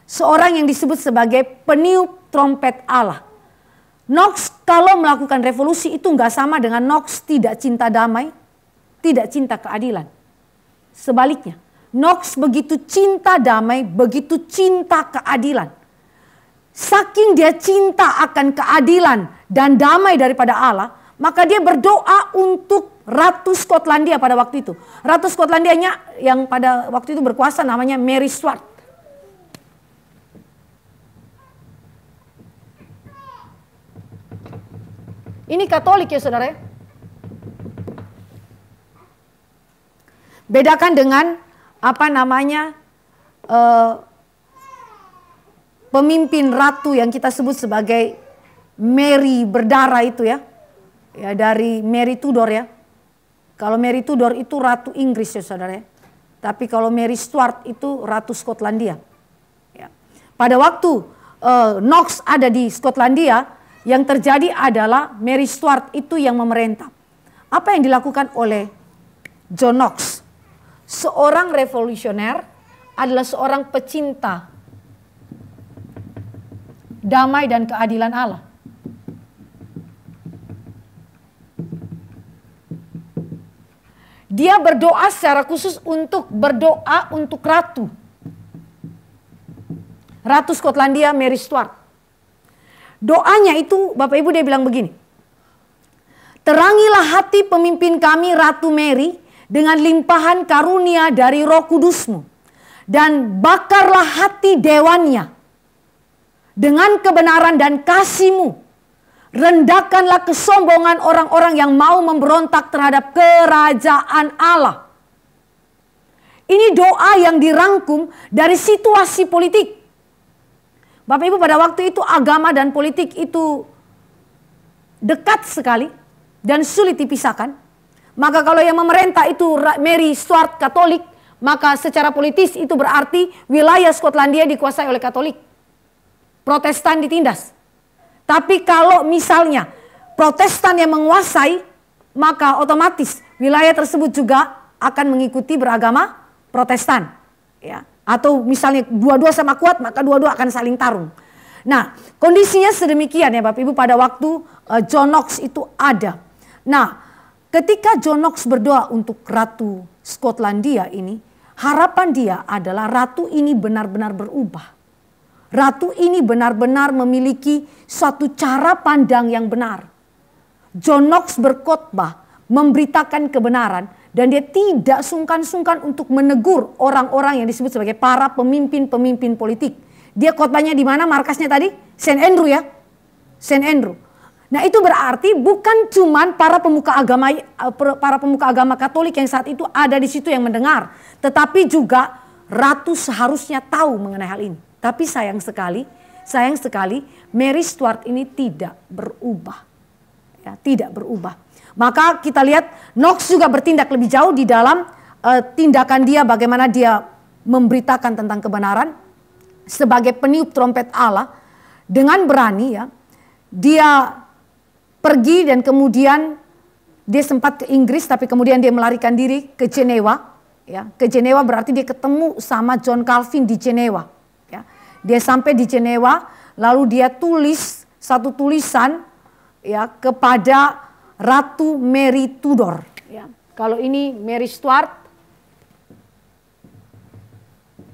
Seorang yang disebut sebagai peniup trompet Allah. Knox kalau melakukan revolusi itu nggak sama dengan Knox tidak cinta damai, tidak cinta keadilan. Sebaliknya, Knox begitu cinta damai, begitu cinta keadilan. Saking dia cinta akan keadilan dan damai daripada Allah, maka dia berdoa untuk Ratu Skotlandia pada waktu itu. Ratu Skotlandianya yang pada waktu itu berkuasa namanya Mary Stuart. Ini Katolik ya saudara ya. Bedakan dengan apa namanya pemimpin ratu yang kita sebut sebagai Mary berdarah itu ya. Ya dari Mary Tudor ya. Kalau Mary Tudor itu ratu Inggris ya saudara ya. Tapi kalau Mary Stuart itu ratu Skotlandia. Ya. Pada waktu Knox ada di Skotlandia, yang terjadi adalah Mary Stuart itu yang memerintah. Apa yang dilakukan oleh John Knox? Seorang revolusioner adalah seorang pecinta damai dan keadilan Allah. Dia berdoa secara khusus untuk berdoa untuk ratu. Ratu Skotlandia Mary Stuart. Doanya itu Bapak Ibu dia bilang begini. Terangilah hati pemimpin kami Ratu Mary dengan limpahan karunia dari Roh Kudus-Mu. Dan bakarlah hati dewannya dengan kebenaran dan kasih-Mu. Rendahkanlah kesombongan orang-orang yang mau memberontak terhadap kerajaan Allah. Ini doa yang dirangkum dari situasi politik. Bapak Ibu, pada waktu itu agama dan politik itu dekat sekali dan sulit dipisahkan. Maka kalau yang memerintah itu Mary Stuart Katolik, maka secara politis itu berarti wilayah Skotlandia dikuasai oleh Katolik. Protestan ditindas. Tapi kalau misalnya Protestan yang menguasai, maka otomatis wilayah tersebut juga akan mengikuti beragama Protestan. Ya. Atau misalnya dua-dua sama kuat, maka dua-dua akan saling tarung. Nah, kondisinya sedemikian ya Bapak Ibu pada waktu John Knox itu ada. Nah, ketika John Knox berdoa untuk Ratu Skotlandia ini, harapan dia adalah ratu ini benar-benar berubah. Ratu ini benar-benar memiliki suatu cara pandang yang benar. John Knox berkhotbah, memberitakan kebenaran, dan dia tidak sungkan-sungkan untuk menegur orang-orang yang disebut sebagai para pemimpin-pemimpin politik. Dia khotbahnya di mana markasnya tadi? St. Andrew ya. St. Andrew. Nah, itu berarti bukan cuman para pemuka agama Katolik yang saat itu ada di situ yang mendengar, tetapi juga ratu seharusnya tahu mengenai hal ini. Tapi sayang sekali Mary Stuart ini tidak berubah. Ya, tidak berubah. Maka kita lihat Knox juga bertindak lebih jauh di dalam tindakan dia, bagaimana dia memberitakan tentang kebenaran sebagai peniup trompet Allah dengan berani ya. Dia pergi dan kemudian dia sempat ke Inggris, tapi kemudian dia melarikan diri ke Jenewa. Ya, ke Jenewa berarti dia ketemu sama John Calvin di Jenewa. Ya, dia sampai di Jenewa, lalu dia tulis satu tulisan ya kepada Ratu Mary Tudor. Ya, kalau ini Mary Stuart,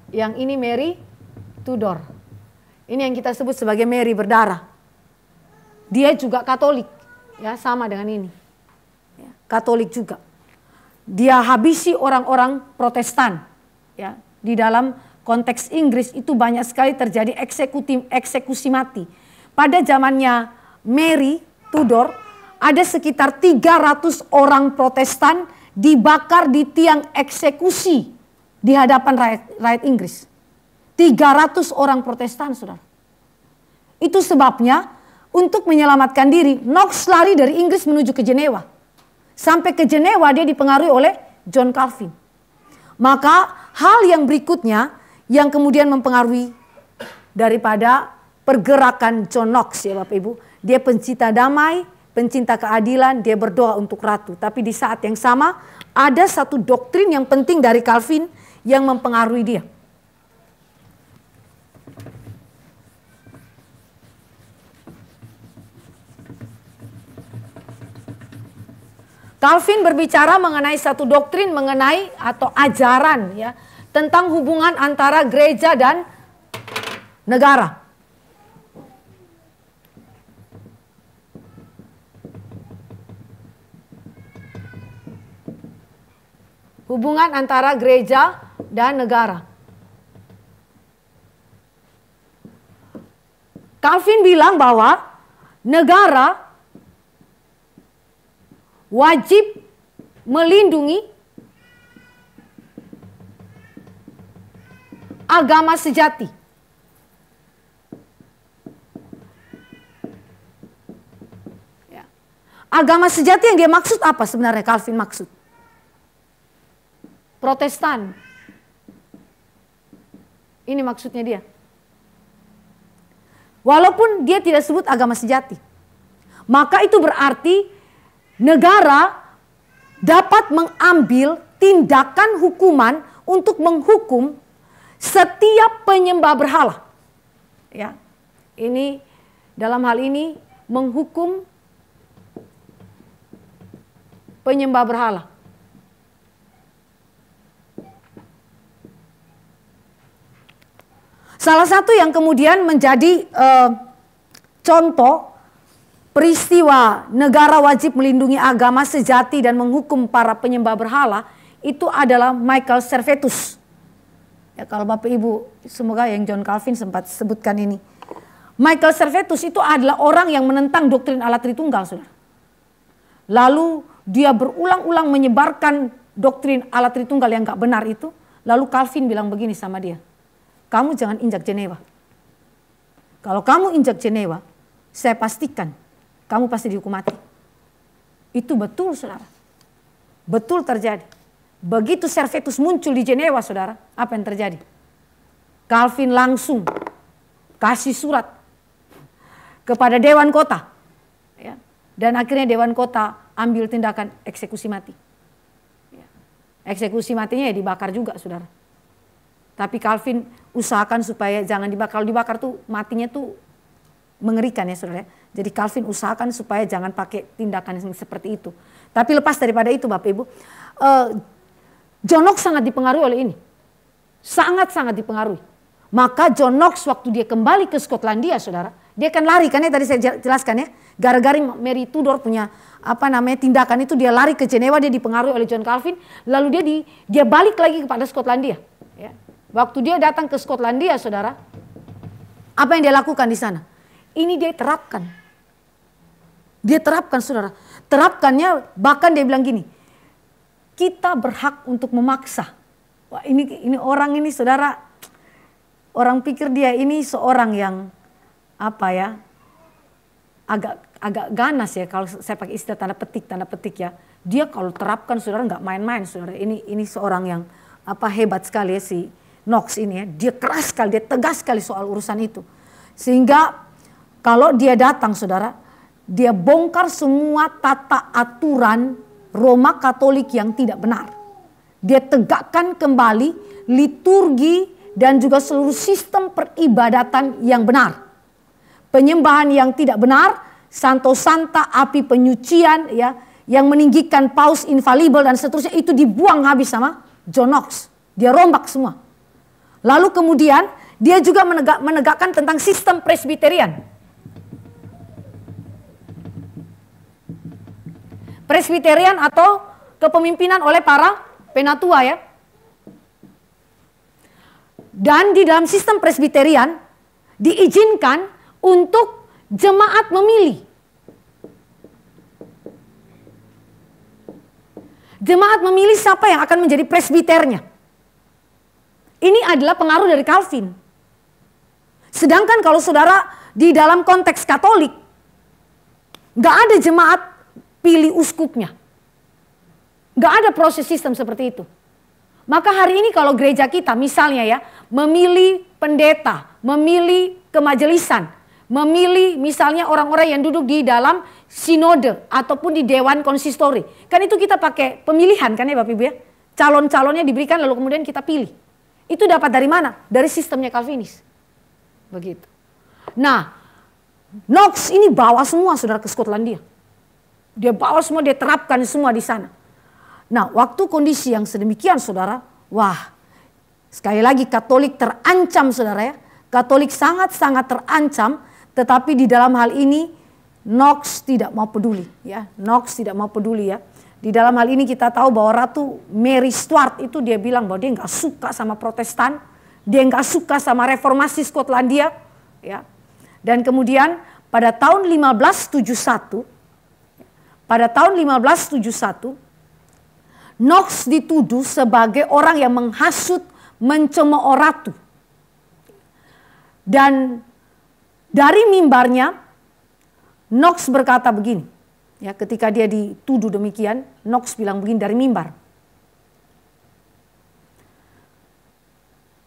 yang ini Mary Tudor. Ini yang kita sebut sebagai Mary berdarah. Dia juga Katolik. Ya, sama dengan ini. Ya, Katolik juga. Dia habisi orang-orang Protestan. Ya, di dalam konteks Inggris itu banyak sekali terjadi eksekusi mati. Pada zamannya Mary Tudor ada sekitar 300 orang Protestan dibakar di tiang eksekusi di hadapan rakyat Inggris. 300 orang Protestan, saudara. Itu sebabnya untuk menyelamatkan diri, Knox lari dari Inggris menuju ke Jenewa. Sampai ke Jenewa dia dipengaruhi oleh John Calvin. Maka hal yang berikutnya yang kemudian mempengaruhi daripada pergerakan John Knox ya Bapak Ibu. Dia pencinta damai, pencinta keadilan, dia berdoa untuk ratu. Tapi di saat yang sama ada satu doktrin yang penting dari Calvin yang mempengaruhi dia. Calvin berbicara mengenai satu doktrin mengenai atau ajaran ya tentang hubungan antara gereja dan negara. Hubungan antara gereja dan negara. Calvin bilang bahwa negara wajib melindungi agama sejati. Ya. Agama sejati yang dia maksud apa sebenarnya Calvin maksud? Protestan. Ini maksudnya dia. Walaupun dia tidak sebut agama sejati. Maka itu berarti negara dapat mengambil tindakan hukuman untuk menghukum setiap penyembah berhala. Ya. Ini dalam hal ini menghukum penyembah berhala. Salah satu yang kemudian menjadi contoh peristiwa negara wajib melindungi agama sejati dan menghukum para penyembah berhala itu adalah Michael Servetus. Ya, kalau Bapak Ibu semoga yang John Calvin sempat sebutkan ini. Michael Servetus itu adalah orang yang menentang doktrin Allah Tritunggal, saudara. Lalu dia berulang-ulang menyebarkan doktrin Allah Tritunggal yang gak benar itu. Lalu Calvin bilang begini sama dia, kamu jangan injak Jenewa. Kalau kamu injak Jenewa, saya pastikan kamu pasti dihukum mati. Itu betul, saudara. Betul terjadi. Begitu Servetus muncul di Jenewa, saudara, apa yang terjadi? Calvin langsung kasih surat kepada Dewan Kota. Ya. Dan akhirnya Dewan Kota ambil tindakan eksekusi mati. Ya. Eksekusi matinya ya dibakar juga, saudara. Tapi Calvin usahakan supaya jangan dibakar. Kalau dibakar tuh matinya tuh mengerikan ya, saudara. Jadi Calvin usahakan supaya jangan pakai tindakan yang seperti itu. Tapi lepas daripada itu, Bapak Ibu, John Knox sangat dipengaruhi oleh ini. Sangat-sangat dipengaruhi. Maka John Knox waktu dia kembali ke Skotlandia, saudara, dia kan lari, kan ya tadi saya jelaskan ya. Gara-gara Mary Tudor punya tindakan itu, dia lari ke Jenewa, dia dipengaruhi oleh John Calvin. Lalu dia balik lagi kepada Skotlandia. Ya. Waktu dia datang ke Skotlandia, saudara, apa yang dia lakukan di sana? Ini dia terapkan. Dia terapkan, saudara. Terapkannya bahkan dia bilang gini, kita berhak untuk memaksa. Wah, ini orang ini, saudara, orang pikir dia ini seorang yang agak ganas ya, kalau saya pakai istilah tanda petik ya. Dia kalau terapkan, saudara, nggak main-main, saudara. Ini seorang yang hebat sekali ya, si Knox ini ya. Dia keras sekali, dia tegas sekali soal urusan itu. Sehingga kalau dia datang, saudara, dia bongkar semua tata aturan Roma Katolik yang tidak benar. Dia tegakkan kembali liturgi dan juga seluruh sistem peribadatan yang benar. Penyembahan yang tidak benar, Santo Santa, api penyucian ya, yang meninggikan paus infalibel dan seterusnya, itu dibuang habis sama John Knox. Dia rombak semua. Lalu kemudian dia juga menegakkan tentang sistem presbiterian. Presbiterian atau kepemimpinan oleh para penatua ya. Dan di dalam sistem presbiterian diizinkan untuk jemaat memilih. Jemaat memilih siapa yang akan menjadi presbiternya. Ini adalah pengaruh dari Calvin. Sedangkan kalau saudara di dalam konteks Katolik, gak ada jemaat pilih uskupnya. Gak ada proses sistem seperti itu. Maka hari ini kalau gereja kita misalnya ya, memilih pendeta, memilih kemajelisan, memilih misalnya orang-orang yang duduk di dalam sinode ataupun di dewan konsistori. Kan itu kita pakai pemilihan kan ya Bapak Ibu ya. Calon-calonnya diberikan lalu kemudian kita pilih. Itu dapat dari mana? Dari sistemnya Calvinis. Begitu. Nah, Knox ini bawa semua saudara ke Skotlandia. Dia bawa semua, dia terapkan semua di sana. Nah, waktu kondisi yang sedemikian saudara, wah, sekali lagi Katolik terancam saudara ya. Katolik sangat-sangat terancam, tetapi di dalam hal ini Knox tidak mau peduli ya. Knox tidak mau peduli ya. Di dalam hal ini kita tahu bahwa Ratu Mary Stuart itu dia bilang bahwa dia nggak suka sama Protestan, dia nggak suka sama reformasi Skotlandia ya. Dan kemudian pada tahun 1571 Knox dituduh sebagai orang yang menghasut, mencemooh ratu. Dan dari mimbarnya Knox berkata begini, ya, ketika dia dituduh demikian, Knox bilang begini dari mimbar.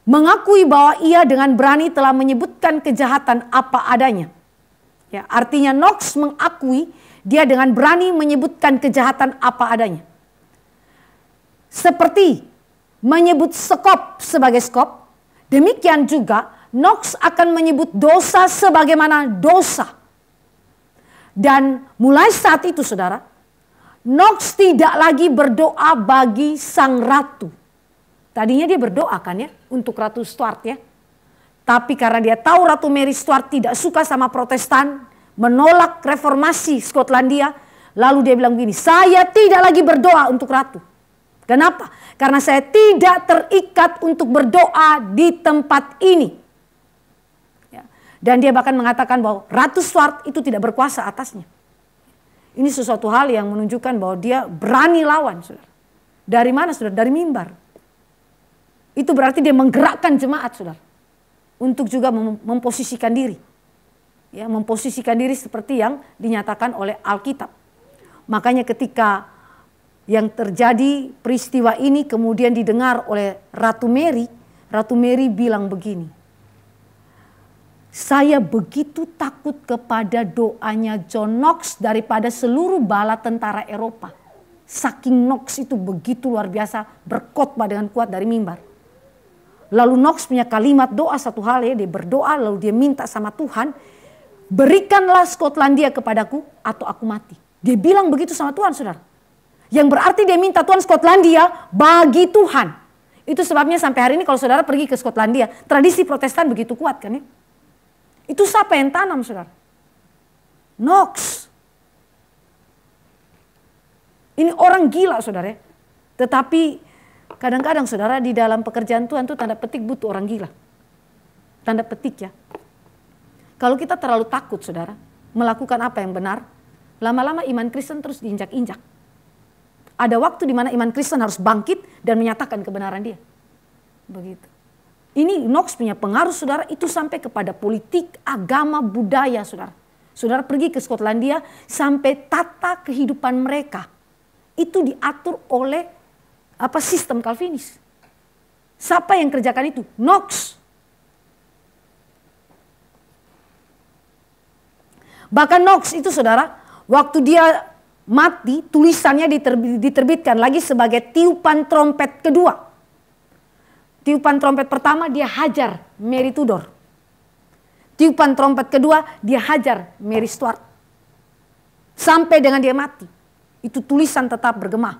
Mengakui bahwa ia dengan berani telah menyebutkan kejahatan apa adanya. Ya, artinya Knox mengakui dia dengan berani menyebutkan kejahatan apa adanya. Seperti menyebut sekop sebagai skop, demikian juga Knox akan menyebut dosa sebagaimana dosa. Dan mulai saat itu saudara, Knox tidak lagi berdoa bagi sang ratu. Tadinya dia berdoa kan ya untuk Ratu Stuart ya. Tapi karena dia tahu Ratu Mary Stuart tidak suka sama Protestan, menolak reformasi Skotlandia, lalu dia bilang begini, saya tidak lagi berdoa untuk ratu. Kenapa? Karena saya tidak terikat untuk berdoa di tempat ini. Ya. Dan dia bahkan mengatakan bahwa Ratu Swart itu tidak berkuasa atasnya. Ini sesuatu hal yang menunjukkan bahwa dia berani lawan, saudara. Dari mana, saudara? Dari mimbar. Itu berarti dia menggerakkan jemaat, saudara. Untuk juga memposisikan diri. Ya, memposisikan diri seperti yang dinyatakan oleh Alkitab. Makanya ketika yang terjadi peristiwa ini kemudian didengar oleh Ratu Mary bilang begini. Saya begitu takut kepada doanya John Knox daripada seluruh bala tentara Eropa. Saking Knox itu begitu luar biasa berkhotbah dengan kuat dari mimbar. Lalu Knox punya kalimat doa satu hal ya, dia berdoa lalu dia minta sama Tuhan, berikanlah Skotlandia kepadaku atau aku mati. Dia bilang begitu sama Tuhan, saudara. Yang berarti dia minta Tuhan Skotlandia bagi Tuhan. Itu sebabnya sampai hari ini kalau saudara pergi ke Skotlandia, tradisi Protestan begitu kuat kan ya. Itu siapa yang tanam, saudara? Knox. Ini orang gila, saudara. Tetapi kadang-kadang saudara di dalam pekerjaan Tuhan itu tanda petik butuh orang gila. Tanda petik ya. Kalau kita terlalu takut, saudara, melakukan apa yang benar, lama-lama iman Kristen terus diinjak-injak. Ada waktu di mana iman Kristen harus bangkit dan menyatakan kebenaran dia. Begitu. Ini Knox punya pengaruh, saudara, itu sampai kepada politik, agama, budaya, saudara. Saudara pergi ke Skotlandia sampai tata kehidupan mereka itu diatur oleh sistem Calvinis. Siapa yang kerjakan itu? Knox. Bahkan Knox itu, saudara, waktu dia mati, tulisannya diterbitkan lagi sebagai tiupan trompet kedua. Tiupan trompet pertama dia hajar Mary Tudor. Tiupan trompet kedua dia hajar Mary Stuart. Sampai dengan dia mati. Itu tulisan tetap bergema.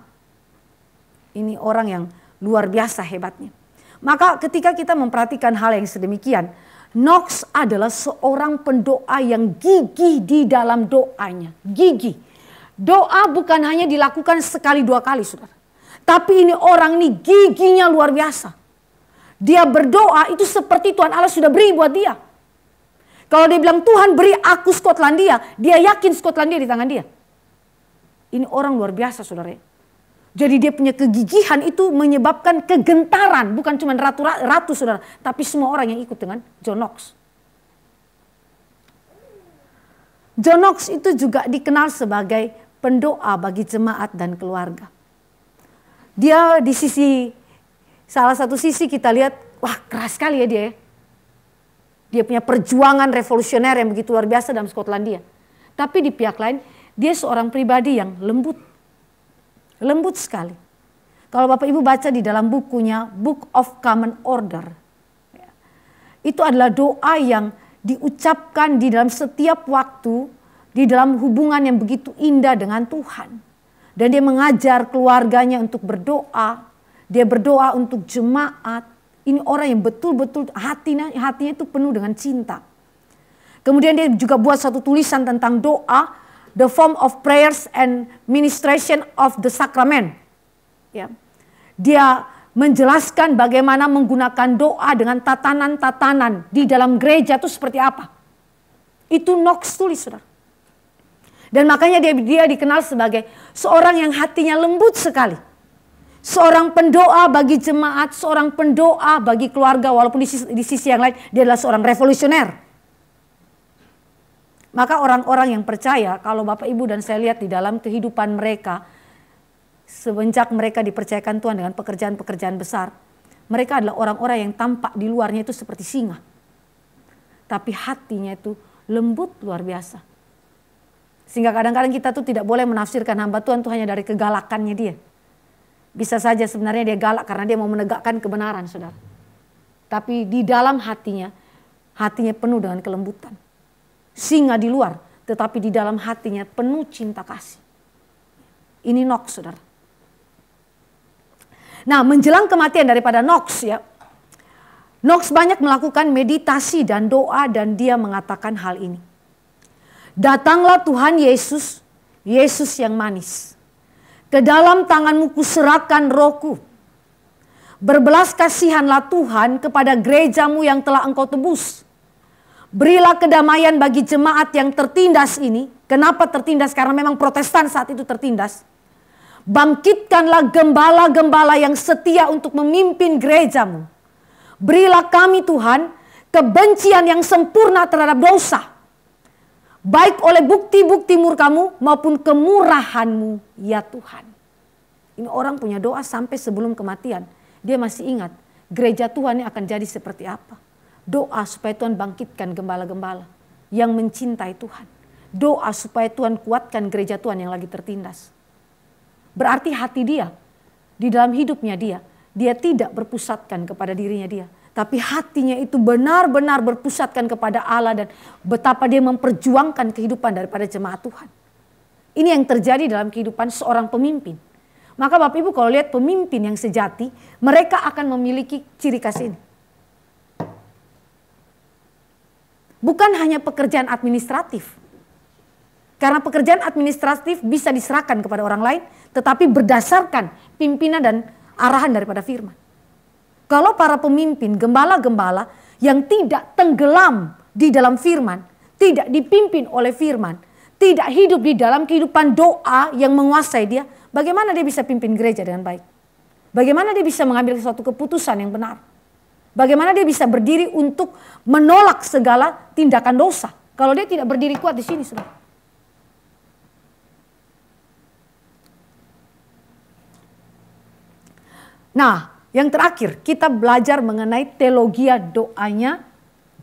Ini orang yang luar biasa hebatnya. Maka ketika kita memperhatikan hal yang sedemikian, Knox adalah seorang pendoa yang gigih di dalam doanya. Gigih. Doa bukan hanya dilakukan sekali dua kali, saudara. Tapi ini orang ini giginya luar biasa. Dia berdoa itu seperti Tuhan Allah sudah beri buat dia. Kalau dia bilang Tuhan beri aku Skotlandia, dia yakin Skotlandia di tangan dia. Ini orang luar biasa, saudara. Jadi dia punya kegigihan itu menyebabkan kegentaran. Bukan cuma ratu, saudara. Tapi semua orang yang ikut dengan John Knox. John Knox itu juga dikenal sebagai pendoa bagi jemaat dan keluarga. Dia di salah satu sisi kita lihat, wah keras sekali ya dia. Dia punya perjuangan revolusioner yang begitu luar biasa dalam Skotlandia. Tapi di pihak lain, dia seorang pribadi yang lembut. Lembut sekali. Kalau Bapak Ibu baca di dalam bukunya, Book of Common Order. Itu adalah doa yang diucapkan di dalam setiap waktu, di dalam hubungan yang begitu indah dengan Tuhan. Dan dia mengajar keluarganya untuk berdoa. Dia berdoa untuk jemaat. Ini orang yang betul-betul hatinya itu penuh dengan cinta. Kemudian dia juga buat satu tulisan tentang doa. The form of prayers and ministration of the sacrament. Ya. Dia menjelaskan bagaimana menggunakan doa dengan tatanan-tatanan di dalam gereja itu seperti apa. Itu Knox tulis, saudara. Dan makanya dia dikenal sebagai seorang yang hatinya lembut sekali. Seorang pendoa bagi jemaat, seorang pendoa bagi keluarga, walaupun di sisi yang lain dia adalah seorang revolusioner. Maka orang-orang yang percaya, kalau Bapak Ibu dan saya lihat di dalam kehidupan mereka, semenjak mereka dipercayakan Tuhan dengan pekerjaan-pekerjaan besar, mereka adalah orang-orang yang tampak di luarnya itu seperti singa. Tapi hatinya itu lembut luar biasa. Sehingga kadang-kadang kita tuh tidak boleh menafsirkan hamba Tuhan itu hanya dari kegalakannya dia. Bisa saja sebenarnya dia galak karena dia mau menegakkan kebenaran, saudara. Tapi di dalam hatinya penuh dengan kelembutan. Singa di luar, tetapi di dalam hatinya penuh cinta kasih. Ini Knox, saudara. Nah, menjelang kematian daripada Knox ya. Knox banyak melakukan meditasi dan doa dan dia mengatakan hal ini. Datanglah Tuhan Yesus, Yesus yang manis. Ke dalam tanganmu kuserahkan rohku. Berbelas kasihanlah Tuhan kepada gerejamu yang telah engkau tebus. Berilah kedamaian bagi jemaat yang tertindas ini. Kenapa tertindas? Karena memang Protestan saat itu tertindas. Bangkitkanlah gembala-gembala yang setia untuk memimpin gerejamu. Berilah kami Tuhan kebencian yang sempurna terhadap dosa. Baik oleh bukti-bukti murka-Mu maupun kemurahan-Mu ya Tuhan. Ini orang punya doa sampai sebelum kematian. Dia masih ingat gereja Tuhan ini akan jadi seperti apa. Doa supaya Tuhan bangkitkan gembala-gembala yang mencintai Tuhan. Doa supaya Tuhan kuatkan gereja Tuhan yang lagi tertindas. Berarti hati dia, di dalam hidupnya dia tidak berpusatkan kepada dirinya dia. Tapi hatinya itu benar-benar berpusatkan kepada Allah dan betapa dia memperjuangkan kehidupan daripada jemaat Tuhan. Ini yang terjadi dalam kehidupan seorang pemimpin. Maka Bapak Ibu kalau lihat pemimpin yang sejati, mereka akan memiliki ciri khas ini. Bukan hanya pekerjaan administratif. Karena pekerjaan administratif bisa diserahkan kepada orang lain, tetapi berdasarkan pimpinan dan arahan daripada firman. Kalau para pemimpin, gembala-gembala yang tidak tenggelam di dalam firman, tidak dipimpin oleh firman, tidak hidup di dalam kehidupan doa yang menguasai dia, bagaimana dia bisa pimpin gereja dengan baik? Bagaimana dia bisa mengambil suatu keputusan yang benar? Bagaimana dia bisa berdiri untuk menolak segala tindakan dosa? Kalau dia tidak berdiri kuat di sini, saudara. Nah, yang terakhir kita belajar mengenai teologia doanya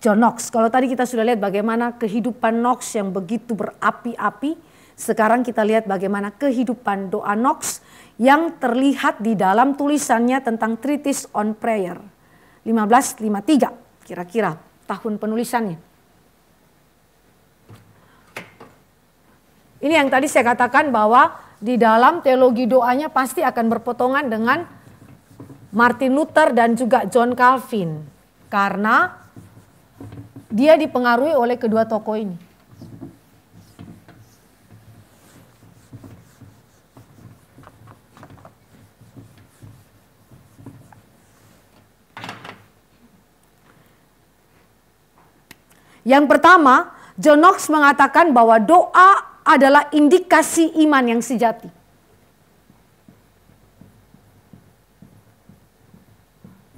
John Knox. Kalau tadi kita sudah lihat bagaimana kehidupan Knox yang begitu berapi-api, sekarang kita lihat bagaimana kehidupan doa Knox yang terlihat di dalam tulisannya tentang Treatise on Prayer. 1553 kira-kira tahun penulisannya. Ini yang tadi saya katakan bahwa di dalam teologi doanya pasti akan berpotongan dengan Martin Luther dan juga John Calvin. Karena dia dipengaruhi oleh kedua tokoh ini. Yang pertama, John Knox mengatakan bahwa doa adalah indikasi iman yang sejati.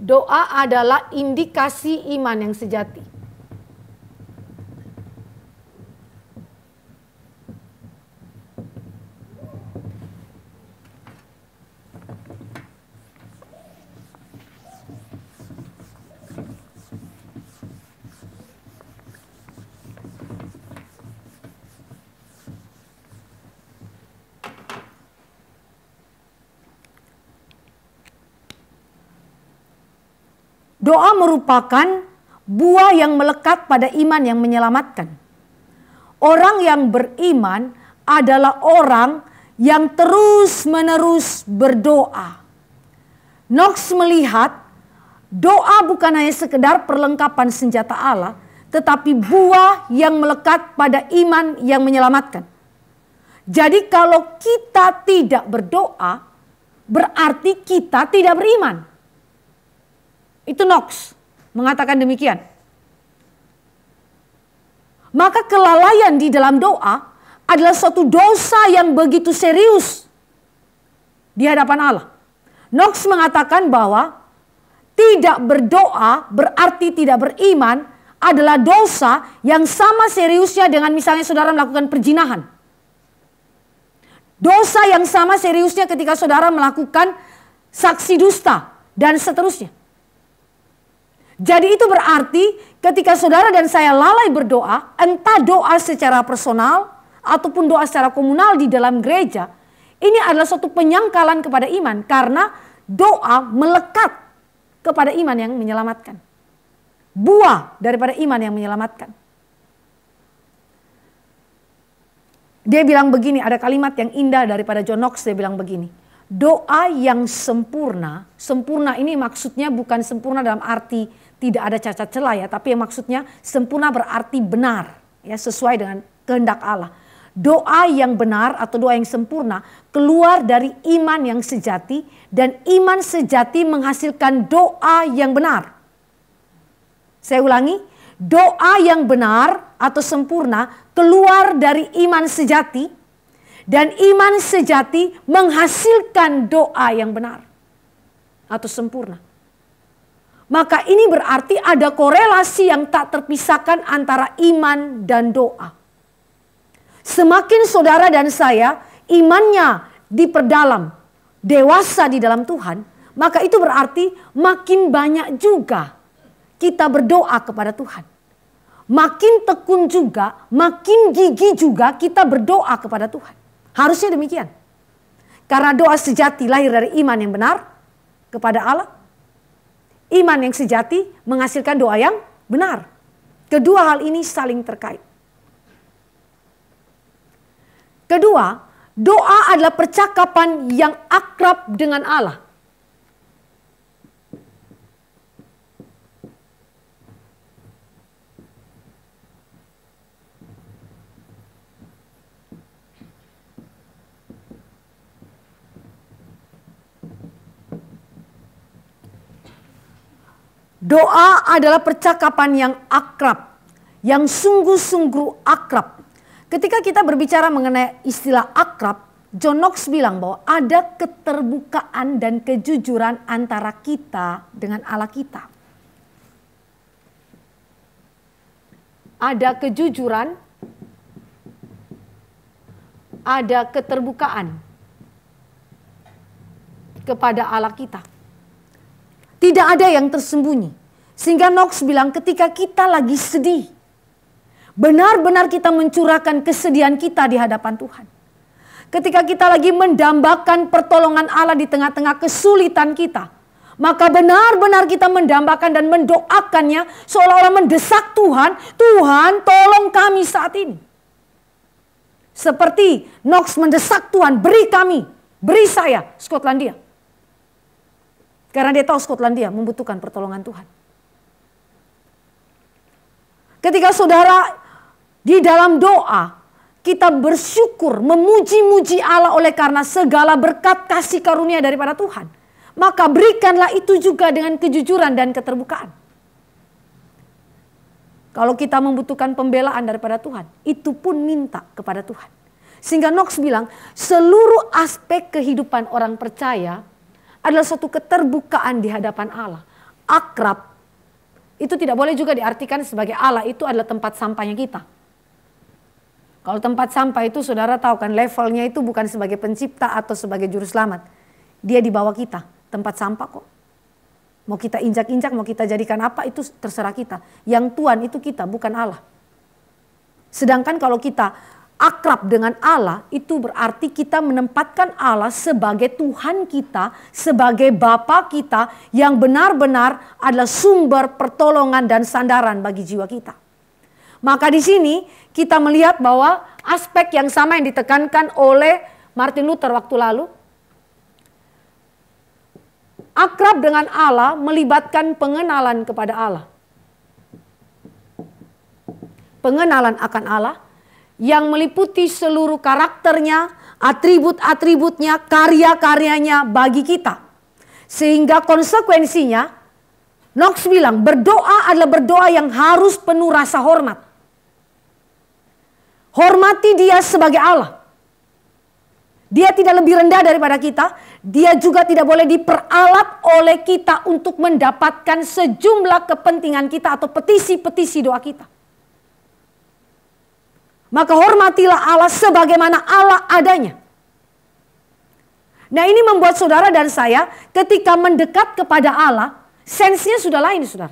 Doa adalah indikasi iman yang sejati. Doa merupakan buah yang melekat pada iman yang menyelamatkan. Orang yang beriman adalah orang yang terus-menerus berdoa. Knox melihat doa bukan hanya sekedar perlengkapan senjata Allah, tetapi buah yang melekat pada iman yang menyelamatkan. Jadi kalau kita tidak berdoa, berarti kita tidak beriman. Itu Knox mengatakan demikian. Maka kelalaian di dalam doa adalah suatu dosa yang begitu serius di hadapan Allah. Knox mengatakan bahwa tidak berdoa berarti tidak beriman adalah dosa yang sama seriusnya dengan misalnya saudara melakukan perzinahan. Dosa yang sama seriusnya ketika saudara melakukan saksi dusta dan seterusnya. Jadi itu berarti ketika saudara dan saya lalai berdoa, entah doa secara personal ataupun doa secara komunal di dalam gereja, ini adalah suatu penyangkalan kepada iman karena doa melekat kepada iman yang menyelamatkan. Buah daripada iman yang menyelamatkan. Dia bilang begini, ada kalimat yang indah daripada John Knox, dia bilang begini. Doa yang sempurna, sempurna ini maksudnya bukan sempurna dalam arti tidak ada cacat celah ya, tapi yang maksudnya sempurna berarti benar, ya sesuai dengan kehendak Allah. Doa yang benar atau doa yang sempurna keluar dari iman yang sejati dan iman sejati menghasilkan doa yang benar. Saya ulangi, doa yang benar atau sempurna keluar dari iman sejati, dan iman sejati menghasilkan doa yang benar atau sempurna. Maka ini berarti ada korelasi yang tak terpisahkan antara iman dan doa. Semakin saudara dan saya imannya diperdalam, dewasa di dalam Tuhan, maka itu berarti makin banyak juga kita berdoa kepada Tuhan. Makin tekun juga, makin gigih juga kita berdoa kepada Tuhan. Harusnya demikian. Karena doa sejati lahir dari iman yang benar kepada Allah. Iman yang sejati menghasilkan doa yang benar. Kedua hal ini saling terkait. Kedua, doa adalah percakapan yang akrab dengan Allah. Doa adalah percakapan yang akrab, yang sungguh-sungguh akrab. Ketika kita berbicara mengenai istilah akrab, John Knox bilang bahwa ada keterbukaan dan kejujuran antara kita dengan Allah kita. Ada kejujuran, ada keterbukaan kepada Allah kita. Tidak ada yang tersembunyi. Sehingga Knox bilang ketika kita lagi sedih, benar-benar kita mencurahkan kesedihan kita di hadapan Tuhan. Ketika kita lagi mendambakan pertolongan Allah di tengah-tengah kesulitan kita, maka benar-benar kita mendambakan dan mendoakannya seolah-olah mendesak Tuhan, Tuhan tolong kami saat ini. Seperti Knox mendesak Tuhan, beri kami, beri saya Skotlandia. Karena dia tahu Skotlandia membutuhkan pertolongan Tuhan. Ketika saudara di dalam doa, kita bersyukur, memuji-muji Allah oleh karena segala berkat kasih karunia daripada Tuhan. Maka berikanlah itu juga dengan kejujuran dan keterbukaan. Kalau kita membutuhkan pembelaan daripada Tuhan, itu pun minta kepada Tuhan. Sehingga Knox bilang, seluruh aspek kehidupan orang percaya adalah suatu keterbukaan di hadapan Allah. Akrab, itu tidak boleh juga diartikan sebagai Allah itu adalah tempat sampahnya kita. Kalau tempat sampah itu saudara tahu kan levelnya itu bukan sebagai pencipta atau sebagai juru selamat. Dia di bawah kita, tempat sampah kok. Mau kita injak-injak, mau kita jadikan apa itu terserah kita. Yang Tuhan itu kita, bukan Allah. Sedangkan kalau kita akrab dengan Allah, itu berarti kita menempatkan Allah sebagai Tuhan kita, sebagai Bapa kita yang benar-benar adalah sumber pertolongan dan sandaran bagi jiwa kita. Maka di sini kita melihat bahwa aspek yang sama yang ditekankan oleh Martin Luther waktu lalu. Akrab dengan Allah melibatkan pengenalan kepada Allah. Pengenalan akan Allah yang meliputi seluruh karakternya, atribut-atributnya, karya-karyanya bagi kita. Sehingga konsekuensinya, Knox bilang berdoa adalah berdoa yang harus penuh rasa hormat. Hormati dia sebagai Allah. Dia tidak lebih rendah daripada kita. Dia juga tidak boleh diperalat oleh kita untuk mendapatkan sejumlah kepentingan kita atau petisi-petisi doa kita. Maka hormatilah Allah sebagaimana Allah adanya. Nah ini membuat saudara dan saya ketika mendekat kepada Allah, sensenya sudah lain saudara.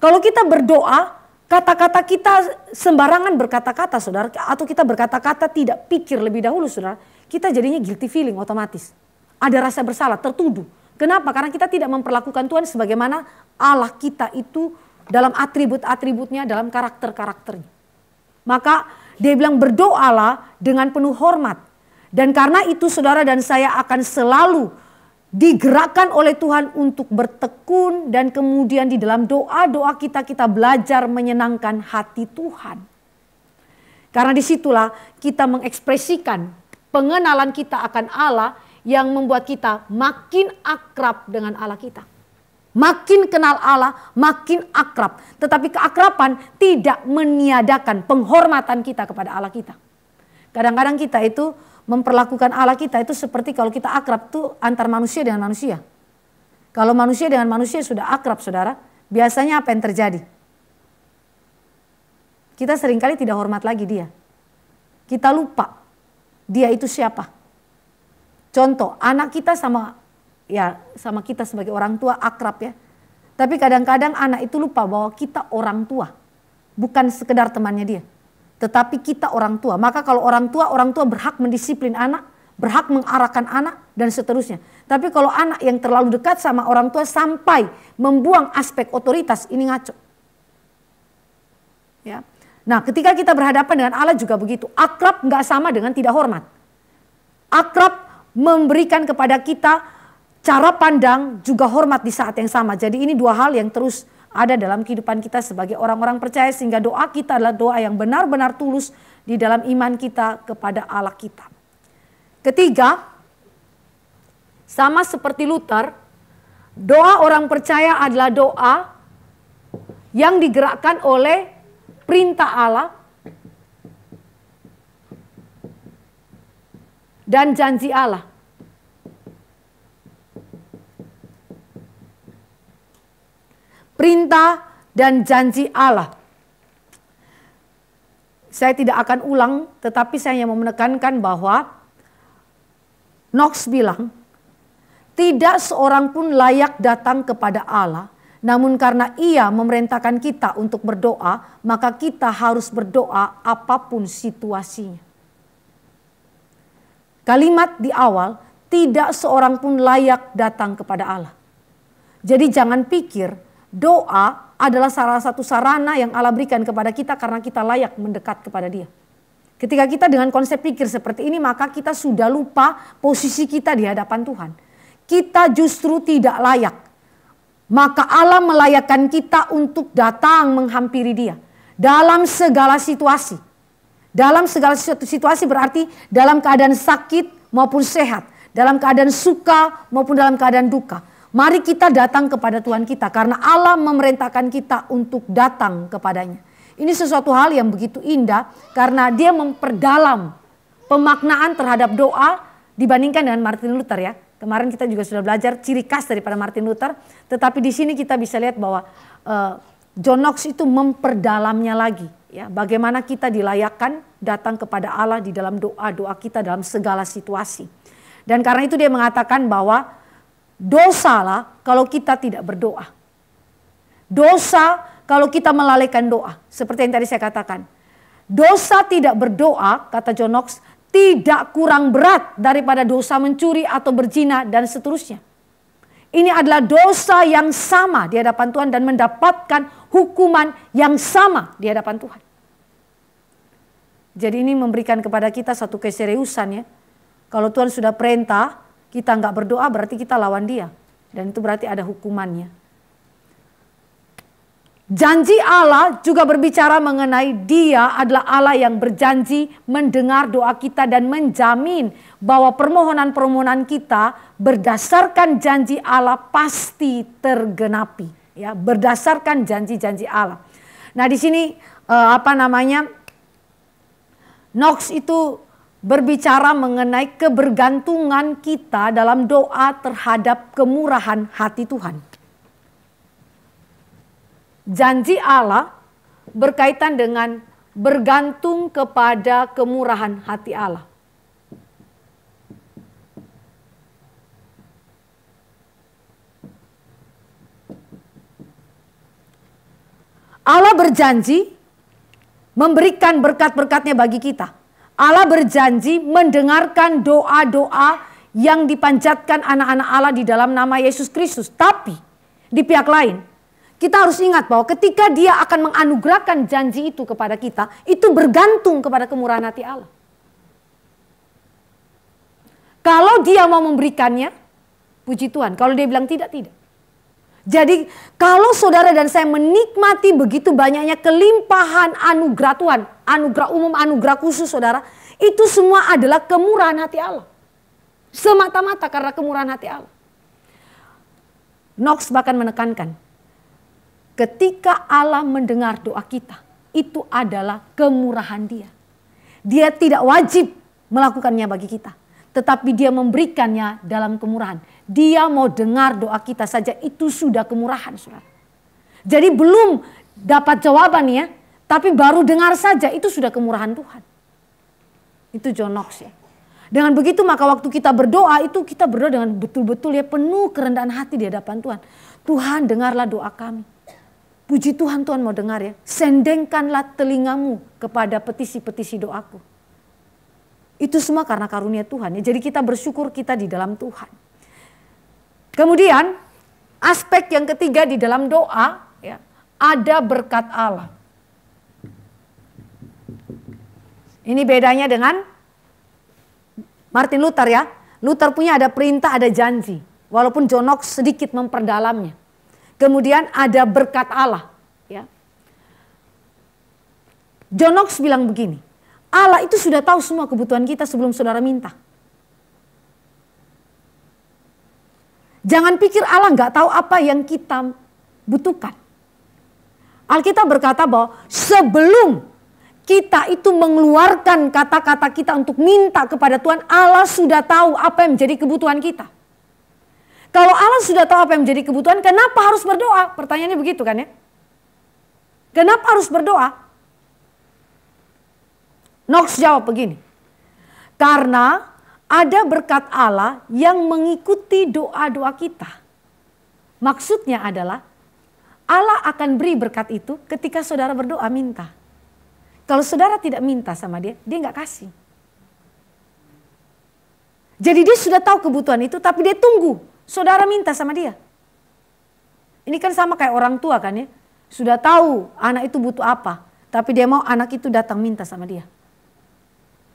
Kalau kita berdoa, kata-kata kita sembarangan berkata-kata saudara. Atau kita berkata-kata tidak pikir lebih dahulu saudara. Kita jadinya guilty feeling otomatis. Ada rasa bersalah, tertuduh. Kenapa? Karena kita tidak memperlakukan Tuhan sebagaimana Allah kita itu dalam atribut-atributnya, dalam karakter-karakternya. Maka dia bilang berdoalah dengan penuh hormat. Dan karena itu saudara dan saya akan selalu digerakkan oleh Tuhan untuk bertekun. Dan kemudian di dalam doa-doa kita belajar menyenangkan hati Tuhan. Karena disitulah kita mengekspresikan pengenalan kita akan Allah yang membuat kita makin akrab dengan Allah kita. Makin kenal Allah, makin akrab. Tetapi keakraban tidak meniadakan penghormatan kita kepada Allah kita. Kadang-kadang kita itu memperlakukan Allah kita itu seperti kalau kita akrab tuh antar manusia dengan manusia. Kalau manusia dengan manusia sudah akrab, saudara, biasanya apa yang terjadi? Kita seringkali tidak hormat lagi dia. Kita lupa dia itu siapa. Contoh, anak kita sama kita sebagai orang tua akrab ya. Tapi kadang-kadang anak itu lupa bahwa kita orang tua. Bukan sekedar temannya dia. Tetapi kita orang tua. Maka kalau orang tua berhak mendisiplin anak, berhak mengarahkan anak dan seterusnya. Tapi kalau anak yang terlalu dekat sama orang tua sampai membuang aspek otoritas, ini ngaco. Ya. Nah, ketika kita berhadapan dengan Allah juga begitu. Akrab nggak sama dengan tidak hormat. Akrab memberikan kepada kita cara pandang juga hormat di saat yang sama. Jadi ini dua hal yang terus ada dalam kehidupan kita sebagai orang-orang percaya, sehingga doa kita adalah doa yang benar-benar tulus di dalam iman kita kepada Allah kita. Ketiga, sama seperti Luther, doa orang percaya adalah doa yang digerakkan oleh perintah Allah dan janji Allah. Perintah dan janji Allah. Saya tidak akan ulang, tetapi saya mau menekankan bahwa Knox bilang, tidak seorang pun layak datang kepada Allah, namun karena Ia memerintahkan kita untuk berdoa, maka kita harus berdoa apapun situasinya. Kalimat di awal, tidak seorang pun layak datang kepada Allah. Jadi jangan pikir doa adalah salah satu sarana yang Allah berikan kepada kita karena kita layak mendekat kepada Dia. Ketika kita dengan konsep pikir seperti ini, maka kita sudah lupa posisi kita di hadapan Tuhan. Kita justru tidak layak. Maka Allah melayakkan kita untuk datang menghampiri Dia. Dalam segala situasi. Dalam segala situasi berarti dalam keadaan sakit maupun sehat. Dalam keadaan suka maupun dalam keadaan duka. Mari kita datang kepada Tuhan kita karena Allah memerintahkan kita untuk datang kepadanya. Ini sesuatu hal yang begitu indah karena dia memperdalam pemaknaan terhadap doa dibandingkan dengan Martin Luther ya. Kemarin kita juga sudah belajar ciri khas daripada Martin Luther, tetapi di sini kita bisa lihat bahwa John Knox itu memperdalamnya lagi ya, bagaimana kita dilayakkan datang kepada Allah di dalam doa-doa kita dalam segala situasi. Dan karena itu dia mengatakan bahwa dosalah kalau kita tidak berdoa. Dosa kalau kita melalaikan doa. Seperti yang tadi saya katakan. Dosa tidak berdoa, kata John Knox, tidak kurang berat daripada dosa mencuri atau berzina dan seterusnya. Ini adalah dosa yang sama di hadapan Tuhan dan mendapatkan hukuman yang sama di hadapan Tuhan. Jadi ini memberikan kepada kita satu keseriusan ya. Kalau Tuhan sudah perintah, kita nggak berdoa berarti kita lawan Dia. Dan itu berarti ada hukumannya. Janji Allah juga berbicara mengenai Dia adalah Allah yang berjanji mendengar doa kita dan menjamin bahwa permohonan-permohonan kita berdasarkan janji Allah pasti tergenapi. Ya, berdasarkan janji-janji Allah. Nah di sini Knox itu berbicara mengenai kebergantungan kita dalam doa terhadap kemurahan hati Tuhan. Janji Allah berkaitan dengan bergantung kepada kemurahan hati Allah. Allah berjanji memberikan berkat-berkatnya bagi kita. Allah berjanji mendengarkan doa-doa yang dipanjatkan anak-anak Allah di dalam nama Yesus Kristus. Tapi di pihak lain, kita harus ingat bahwa ketika Dia akan menganugerahkan janji itu kepada kita, itu bergantung kepada kemurahan hati Allah. Kalau Dia mau memberikannya, puji Tuhan. Kalau Dia bilang tidak, tidak. Jadi kalau saudara dan saya menikmati begitu banyaknya kelimpahan anugerah Tuhan, anugerah umum, anugerah khusus saudara, itu semua adalah kemurahan hati Allah. Semata-mata karena kemurahan hati Allah. Knox bahkan menekankan, ketika Allah mendengar doa kita, itu adalah kemurahan Dia. Dia tidak wajib melakukannya bagi kita, tetapi Dia memberikannya dalam kemurahan. Dia mau dengar doa kita saja, itu sudah kemurahan, saudara. Jadi belum dapat jawaban ya, tapi baru dengar saja, itu sudah kemurahan Tuhan. Itu John Knox ya. Dengan begitu maka waktu kita berdoa itu kita berdoa dengan betul-betul ya penuh kerendahan hati di hadapan Tuhan. Tuhan dengarlah doa kami. Puji Tuhan, Tuhan mau dengar ya. Sendengkanlah telingamu kepada petisi-petisi doaku. Itu semua karena karunia Tuhan ya. Jadi kita bersyukur kita di dalam Tuhan. Kemudian aspek yang ketiga di dalam doa ya, ada berkat Allah. Ini bedanya dengan Martin Luther ya. Luther punya ada perintah, ada janji. Walaupun John Knox sedikit memperdalamnya. Kemudian ada berkat Allah. Ya. John Knox bilang begini. Allah itu sudah tahu semua kebutuhan kita sebelum saudara minta. Jangan pikir Allah nggak tahu apa yang kita butuhkan. Alkitab berkata bahwa sebelum kita itu mengeluarkan kata-kata kita untuk minta kepada Tuhan, Allah sudah tahu apa yang menjadi kebutuhan kita. Kalau Allah sudah tahu apa yang menjadi kebutuhan, kenapa harus berdoa? Pertanyaannya begitu kan ya? Kenapa harus berdoa? Knox jawab begini. Karena ada berkat Allah yang mengikuti doa-doa kita. Maksudnya adalah Allah akan beri berkat itu ketika saudara berdoa minta. Kalau saudara tidak minta sama dia nggak kasih. Jadi dia sudah tahu kebutuhan itu, tapi dia tunggu saudara minta sama dia. Ini kan sama kayak orang tua kan ya. Sudah tahu anak itu butuh apa, tapi dia mau anak itu datang minta sama dia.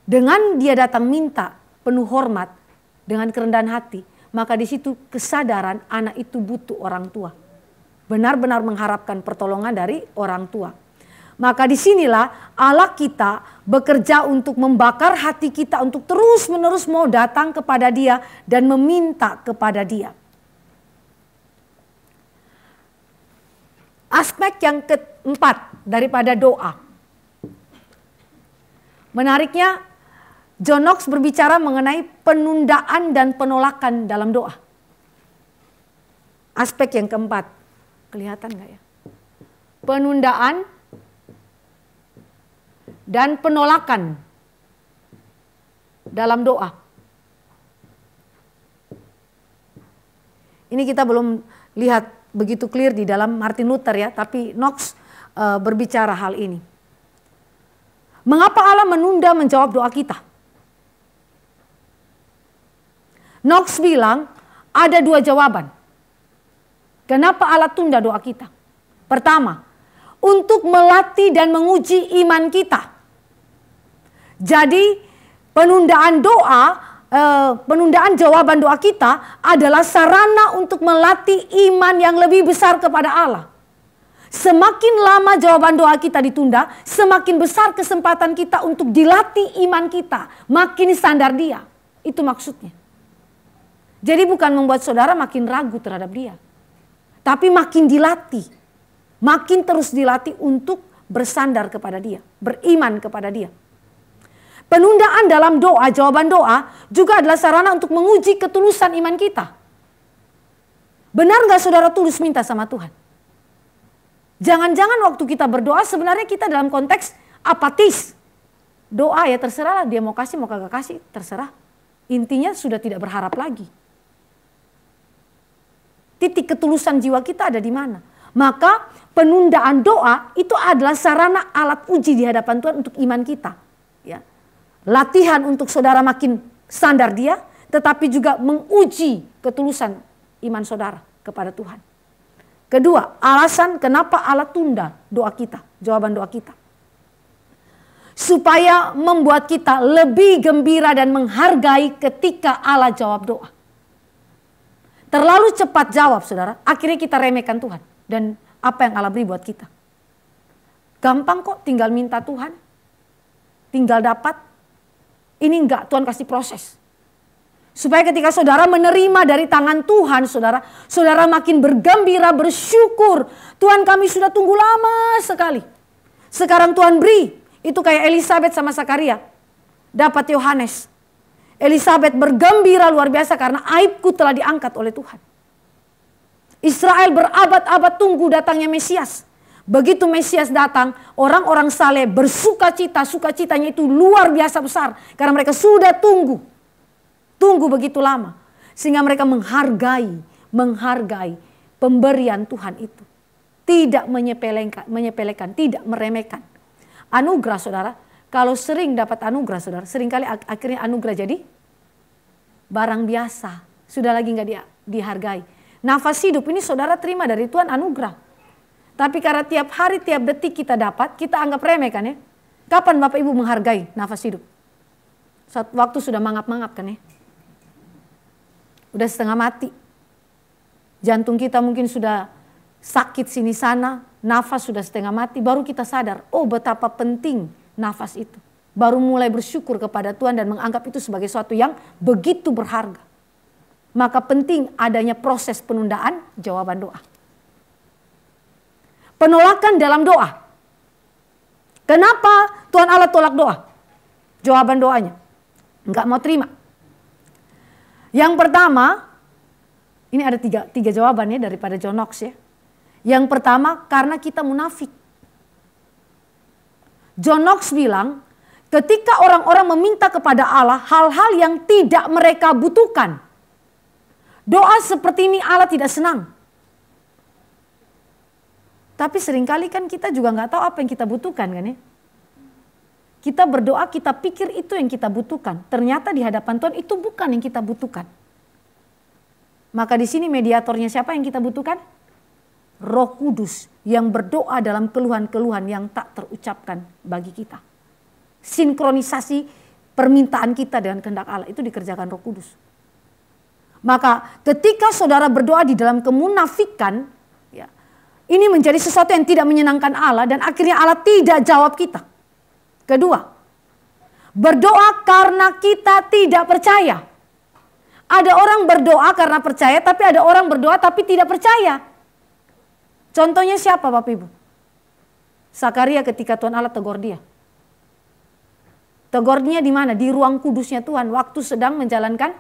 Dengan dia datang minta penuh hormat, dengan kerendahan hati, maka di situ kesadaran anak itu butuh orang tua. Benar-benar mengharapkan pertolongan dari orang tua. Maka disinilah Allah kita bekerja untuk membakar hati kita untuk terus-menerus mau datang kepada Dia dan meminta kepada Dia. Aspek yang keempat daripada doa. Menariknya, John Knox berbicara mengenai penundaan dan penolakan dalam doa. Aspek yang keempat, kelihatan gak ya? Penundaan dan penolakan dalam doa. Ini kita belum lihat begitu clear di dalam Martin Luther ya, tapi Knox berbicara hal ini. Mengapa Allah menunda menjawab doa kita? Knox bilang ada dua jawaban. Kenapa Allah tunda doa kita? Pertama, untuk melatih dan menguji iman kita. Jadi penundaan jawaban doa kita adalah sarana untuk melatih iman yang lebih besar kepada Allah. Semakin lama jawaban doa kita ditunda, semakin besar kesempatan kita untuk dilatih iman kita. Makin standar Dia. Itu maksudnya. Jadi bukan membuat saudara makin ragu terhadap Dia. Tapi makin dilatih. Makin terus dilatih untuk bersandar kepada Dia. Beriman kepada Dia. Penundaan dalam doa, jawaban doa juga adalah sarana untuk menguji ketulusan iman kita. Benar gak saudara tulus minta sama Tuhan? Jangan-jangan waktu kita berdoa sebenarnya kita dalam konteks apatis. Doa ya terserah lah, dia mau kasih mau kagak kasih terserah. Intinya sudah tidak berharap lagi. Titik ketulusan jiwa kita ada di mana? Maka penundaan doa itu adalah sarana alat uji di hadapan Tuhan untuk iman kita. Ya. Latihan untuk saudara makin standar Dia, tetapi juga menguji ketulusan iman saudara kepada Tuhan. Kedua, alasan kenapa Allah tunda doa kita, jawaban doa kita. Supaya membuat kita lebih gembira dan menghargai ketika Allah jawab doa. Terlalu cepat jawab saudara, akhirnya kita remehkan Tuhan dan apa yang Allah beri buat kita. Gampang kok tinggal minta Tuhan, tinggal dapat. Ini enggak, Tuhan kasih proses. Supaya ketika saudara menerima dari tangan Tuhan, saudara makin bergembira, bersyukur. Tuhan, kami sudah tunggu lama sekali. Sekarang Tuhan beri. Itu kayak Elisabet sama Zakaria. Dapat Yohanes. Elisabet bergembira luar biasa karena aibku telah diangkat oleh Tuhan. Israel berabad-abad tunggu datangnya Mesias. Begitu Mesias datang, orang-orang saleh bersukacita. Sukacitanya itu luar biasa besar. Karena mereka sudah tunggu. Tunggu begitu lama. Sehingga mereka menghargai pemberian Tuhan itu. Tidak menyepelekan, tidak meremehkan. Anugerah saudara, kalau sering dapat anugerah saudara, seringkali akhirnya anugerah jadi barang biasa. Sudah lagi nggak dihargai. Nafas hidup ini saudara terima dari Tuhan anugerah. Tapi karena tiap hari, tiap detik kita dapat, kita anggap remeh kan ya. Kapan Bapak Ibu menghargai nafas hidup? Saat waktu sudah mangap-mangap kan ya. Udah setengah mati. Jantung kita mungkin sudah sakit sini sana, nafas sudah setengah mati, baru kita sadar, oh betapa penting nafas itu. Baru mulai bersyukur kepada Tuhan dan menganggap itu sebagai sesuatu yang begitu berharga. Maka penting adanya proses penundaan jawaban doa. Penolakan dalam doa. Kenapa Tuhan Allah tolak doa? Jawaban doanya, enggak mau terima. Yang pertama, ini ada tiga jawabannya daripada John Knox ya. Yang pertama, karena kita munafik. John Knox bilang, ketika orang-orang meminta kepada Allah hal-hal yang tidak mereka butuhkan. Doa seperti ini Allah tidak senang. Tapi seringkali kan kita juga nggak tahu apa yang kita butuhkan kan ya. Kita berdoa, kita pikir itu yang kita butuhkan. Ternyata di hadapan Tuhan itu bukan yang kita butuhkan. Maka di sini mediatornya siapa yang kita butuhkan? Roh Kudus yang berdoa dalam keluhan-keluhan yang tak terucapkan bagi kita. Sinkronisasi permintaan kita dengan kehendak Allah itu dikerjakan Roh Kudus. Maka ketika saudara berdoa di dalam kemunafikan, ya, ini menjadi sesuatu yang tidak menyenangkan Allah dan akhirnya Allah tidak jawab kita. Kedua, berdoa karena kita tidak percaya. Ada orang berdoa karena percaya, tapi ada orang berdoa tapi tidak percaya. Contohnya siapa Bapak Ibu? Zakaria ketika Tuhan Allah tegur dia. Tegurnya di mana? Di ruang kudusnya Tuhan. Waktu sedang menjalankan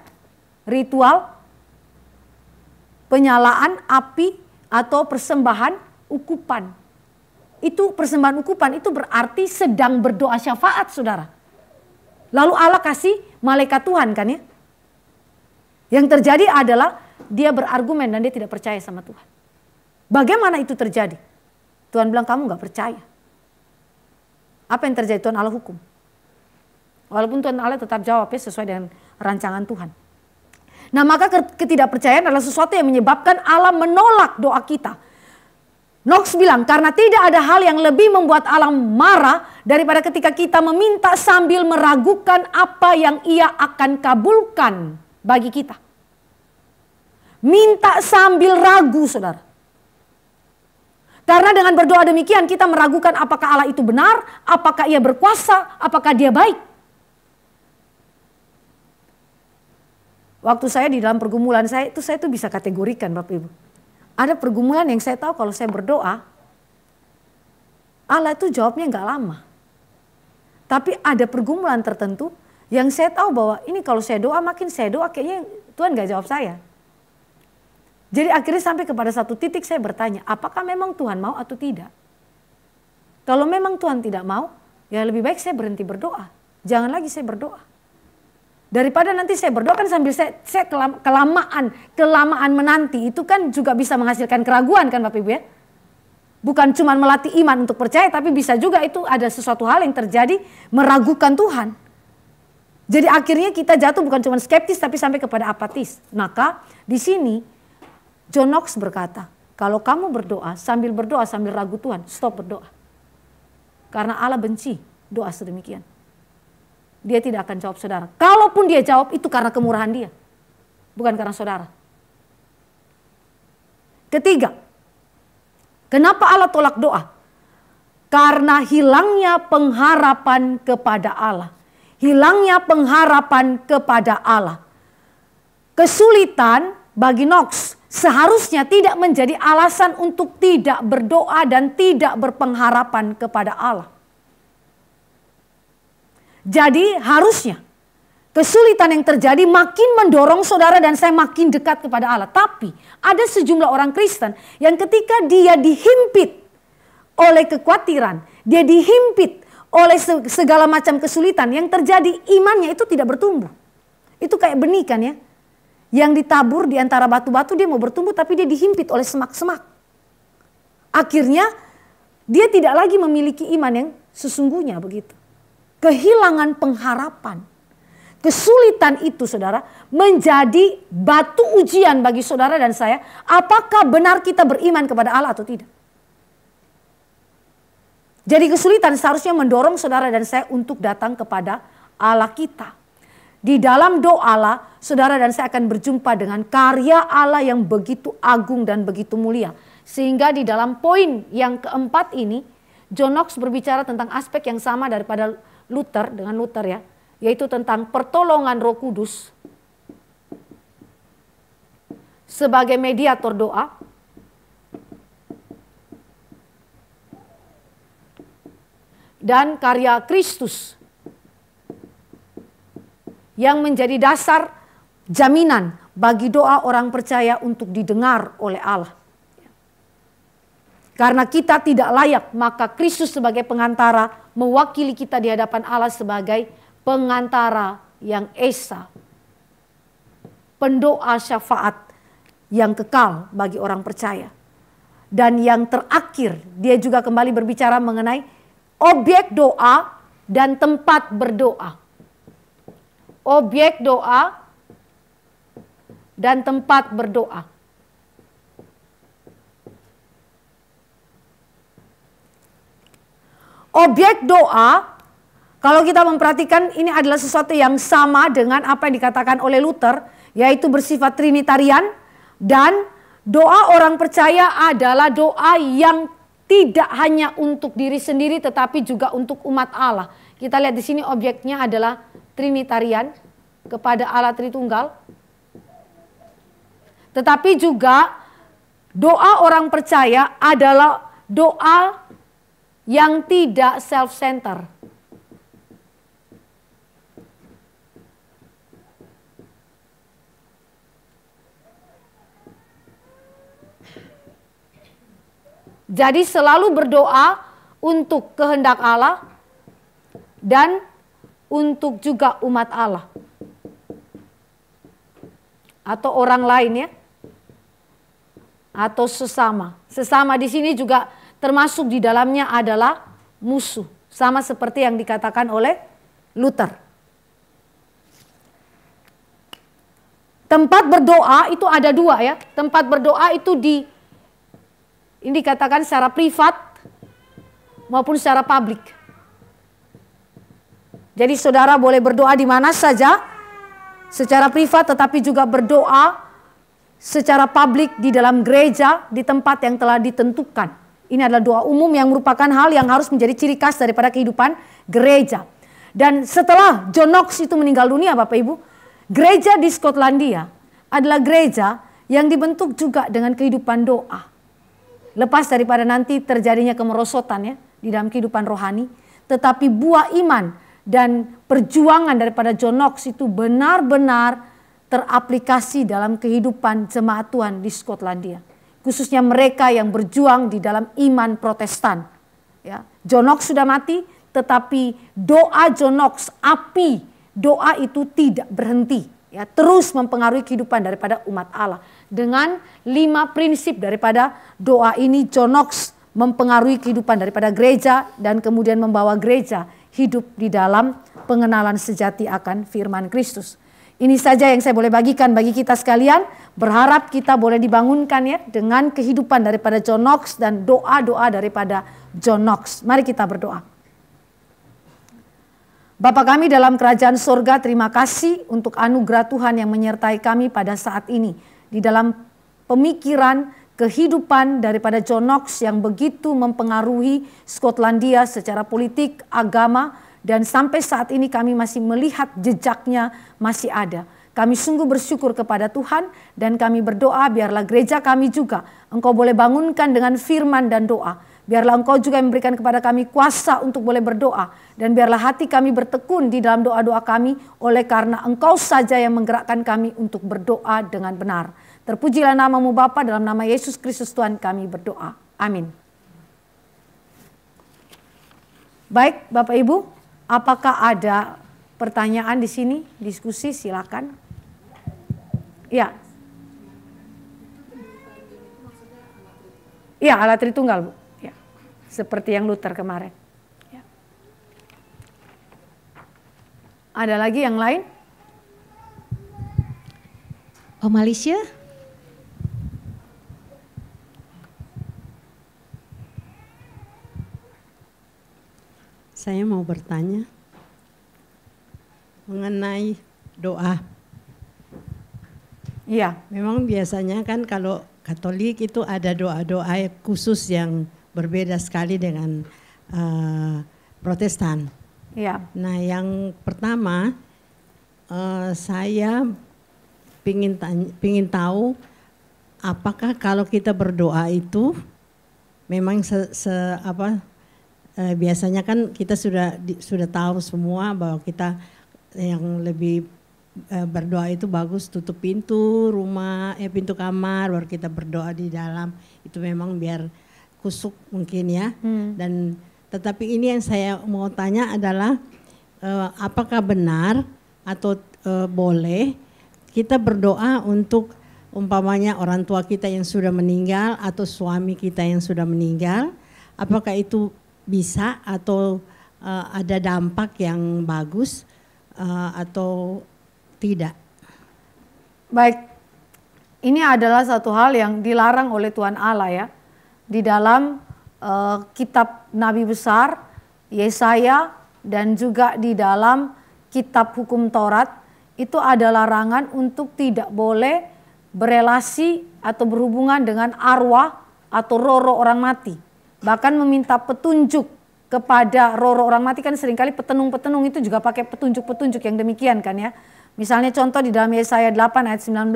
ritual penyalaan api atau persembahan ukupan. Itu persembahan ukupan itu berarti sedang berdoa syafaat saudara. Lalu Allah kasih malaikat Tuhan kan ya. Yang terjadi adalah dia berargumen dan dia tidak percaya sama Tuhan. Bagaimana itu terjadi? Tuhan bilang kamu gak percaya. Apa yang terjadi? Tuhan Allah hukum. Walaupun Tuhan Allah tetap jawab ya sesuai dengan rancangan Tuhan. Nah maka ketidakpercayaan adalah sesuatu yang menyebabkan Allah menolak doa kita. Knox bilang karena tidak ada hal yang lebih membuat Allah marah daripada ketika kita meminta sambil meragukan apa yang ia akan kabulkan bagi kita. Minta sambil ragu saudara. Karena dengan berdoa demikian kita meragukan apakah Allah itu benar, apakah ia berkuasa, apakah dia baik. Waktu saya di dalam pergumulan saya itu bisa kategorikan Bapak Ibu. Ada pergumulan yang saya tahu kalau saya berdoa, Allah itu jawabnya nggak lama. Tapi ada pergumulan tertentu yang saya tahu bahwa ini kalau saya doa makin saya doa kayaknya Tuhan nggak jawab saya. Jadi akhirnya sampai kepada satu titik saya bertanya, apakah memang Tuhan mau atau tidak? Kalau memang Tuhan tidak mau, ya lebih baik saya berhenti berdoa. Jangan lagi saya berdoa. Daripada nanti saya berdoa kan sambil saya kelamaan menanti, itu kan juga bisa menghasilkan keraguan kan Bapak Ibu ya. Bukan cuma melatih iman untuk percaya, tapi bisa juga itu ada sesuatu hal yang terjadi meragukan Tuhan. Jadi akhirnya kita jatuh bukan cuma skeptis tapi sampai kepada apatis. Maka di sini John Knox berkata, kalau kamu berdoa sambil ragu Tuhan, stop berdoa. Karena Allah benci doa sedemikian. Dia tidak akan jawab saudara. Kalaupun dia jawab itu karena kemurahan dia. Bukan karena saudara. Ketiga, kenapa Allah tolak doa? Karena hilangnya pengharapan kepada Allah. Hilangnya pengharapan kepada Allah. kesulitan bagi Knox seharusnya tidak menjadi alasan untuk tidak berdoa dan tidak berpengharapan kepada Allah. Jadi harusnya kesulitan yang terjadi makin mendorong saudara dan saya makin dekat kepada Allah. Tapi ada sejumlah orang Kristen yang ketika dia dihimpit oleh kekhawatiran, dia dihimpit oleh segala macam kesulitan yang terjadi, imannya itu tidak bertumbuh. Itu kayak benih kan ya, yang ditabur di antara batu-batu, dia mau bertumbuh tapi dia dihimpit oleh semak-semak. Akhirnya dia tidak lagi memiliki iman yang sesungguhnya begitu. Kehilangan pengharapan. Kesulitan itu saudara menjadi batu ujian bagi saudara dan saya. Apakah benar kita beriman kepada Allah atau tidak. Jadi kesulitan seharusnya mendorong saudara dan saya untuk datang kepada Allah kita. Di dalam doa, saudara dan saya akan berjumpa dengan karya Allah yang begitu agung dan begitu mulia. Sehingga di dalam poin yang keempat ini, John Knox berbicara tentang aspek yang sama daripada Luther dengan Luther ya. Yaitu tentang pertolongan Roh Kudus sebagai mediator doa. Dan karya Kristus yang menjadi dasar jaminan bagi doa orang percaya untuk didengar oleh Allah. Karena kita tidak layak, maka Kristus sebagai pengantara mewakili kita di hadapan Allah sebagai pengantara yang esa. Pendoa syafaat yang kekal bagi orang percaya. Dan yang terakhir, dia juga kembali berbicara mengenai objek doa dan tempat berdoa. Objek doa dan tempat berdoa. Objek doa, kalau kita memperhatikan ini adalah sesuatu yang sama dengan apa yang dikatakan oleh Luther, yaitu bersifat trinitarian, dan doa orang percaya adalah doa yang tidak hanya untuk diri sendiri tetapi juga untuk umat Allah. Kita lihat di sini objeknya adalah trinitarian kepada Allah Tritunggal. Tetapi juga doa orang percaya adalah doa yang tidak self-center. Jadi selalu berdoa untuk kehendak Allah dan untuk juga umat Allah. Atau orang lain ya. Atau sesama. Sesama di sini juga termasuk di dalamnya adalah musuh. Sama seperti yang dikatakan oleh Luther. Tempat berdoa itu ada dua ya. Tempat berdoa itu ini dikatakan secara privat maupun secara publik. Jadi saudara boleh berdoa di mana saja secara privat, tetapi juga berdoa secara publik di dalam gereja di tempat yang telah ditentukan. Ini adalah doa umum yang merupakan hal yang harus menjadi ciri khas daripada kehidupan gereja. Dan setelah John Knox itu meninggal dunia Bapak Ibu, gereja di Skotlandia adalah gereja yang dibentuk juga dengan kehidupan doa. Lepas daripada nanti terjadinya kemerosotan ya di dalam kehidupan rohani, tetapi buah iman dan perjuangan daripada John Knox itu benar-benar teraplikasi dalam kehidupan jemaat Tuhan di Skotlandia. Khususnya mereka yang berjuang di dalam iman Protestan. Ya, John Knox sudah mati, tetapi doa John Knox, api doa itu tidak berhenti. Ya, terus mempengaruhi kehidupan daripada umat Allah. Dengan 5 prinsip daripada doa ini, John Knox mempengaruhi kehidupan daripada gereja dan kemudian membawa gereja hidup di dalam pengenalan sejati akan firman Kristus. Ini saja yang saya boleh bagikan bagi kita sekalian. Berharap kita boleh dibangunkan ya dengan kehidupan daripada John Knox dan doa-doa daripada John Knox. Mari kita berdoa. Bapa kami dalam kerajaan sorga, terima kasih untuk anugerah Tuhan yang menyertai kami pada saat ini. Di dalam pemikiran kehidupan daripada John Knox yang begitu mempengaruhi Skotlandia secara politik, agama, dan sampai saat ini kami masih melihat jejaknya masih ada. Kami sungguh bersyukur kepada Tuhan dan kami berdoa biarlah gereja kami juga Engkau boleh bangunkan dengan firman dan doa. Biarlah Engkau juga memberikan kepada kami kuasa untuk boleh berdoa. Dan biarlah hati kami bertekun di dalam doa-doa kami oleh karena Engkau saja yang menggerakkan kami untuk berdoa dengan benar. Terpujilah nama-Mu Bapa, dalam nama Yesus Kristus Tuhan kami berdoa. Amin. Baik Bapak Ibu, apakah ada pertanyaan di sini? Diskusi silakan. Ya. Iya, alat Tritunggal, Bu. Ya. Seperti yang Luther kemarin. Ya. Ada lagi yang lain? Om Alicia? Saya mau bertanya mengenai doa. Iya. Memang biasanya kan kalau Katolik itu ada doa-doa khusus yang berbeda sekali dengan Protestan. Iya. Nah yang pertama saya pingin tahu apakah kalau kita berdoa itu memang biasanya kan kita sudah tahu semua bahwa kita yang lebih berdoa itu bagus tutup pintu rumah, pintu kamar, baru kita berdoa di dalam. Itu memang biar kusuk mungkin ya. Dan tetapi ini yang saya mau tanya adalah apakah benar atau boleh kita berdoa untuk umpamanya orang tua kita yang sudah meninggal atau suami kita yang sudah meninggal, apakah itu bisa atau ada dampak yang bagus atau tidak? Baik, ini adalah satu hal yang dilarang oleh Tuhan Allah ya. Di dalam kitab Nabi besar, Yesaya, dan juga di dalam kitab hukum Taurat, itu ada larangan untuk tidak boleh berelasi atau berhubungan dengan arwah atau roh-roh orang mati. Bahkan meminta petunjuk kepada roh-roh orang mati, kan seringkali petenung-petenung itu juga pakai petunjuk-petunjuk yang demikian kan ya. Misalnya contoh di dalam Yesaya 8 ayat 19,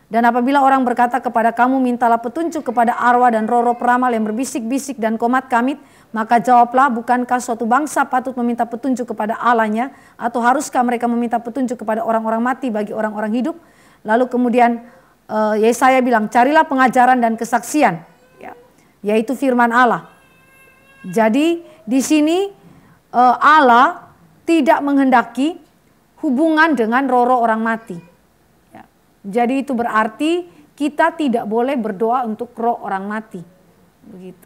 dan apabila orang berkata kepada kamu mintalah petunjuk kepada arwah dan roh-roh peramal yang berbisik-bisik dan komat kamit, maka jawablah, bukankah suatu bangsa patut meminta petunjuk kepada Allahnya, atau haruskah mereka meminta petunjuk kepada orang-orang mati bagi orang-orang hidup? Lalu kemudian Yesaya bilang, carilah pengajaran dan kesaksian, ya, yaitu firman Allah. Jadi di sini Allah tidak menghendaki hubungan dengan roh-roh orang mati. Ya. Jadi itu berarti kita tidak boleh berdoa untuk roh orang mati. Begitu.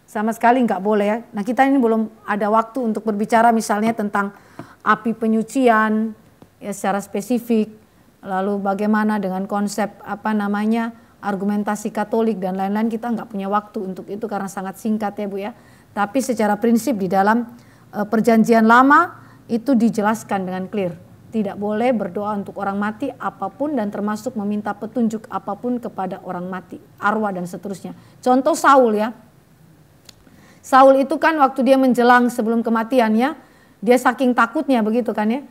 Sama sekali nggak boleh ya. Nah kita ini belum ada waktu untuk berbicara misalnya tentang api penyucian ya secara spesifik. Lalu bagaimana dengan konsep argumentasi Katolik dan lain-lain, kita nggak punya waktu untuk itu karena sangat singkat ya Bu ya. Tapi secara prinsip di dalam perjanjian lama itu dijelaskan dengan clear. Tidak boleh berdoa untuk orang mati apapun dan termasuk meminta petunjuk apapun kepada orang mati, arwah dan seterusnya. Contoh Saul ya. Saul itu kan waktu dia menjelang sebelum kematiannya, dia saking takutnya begitu kan ya.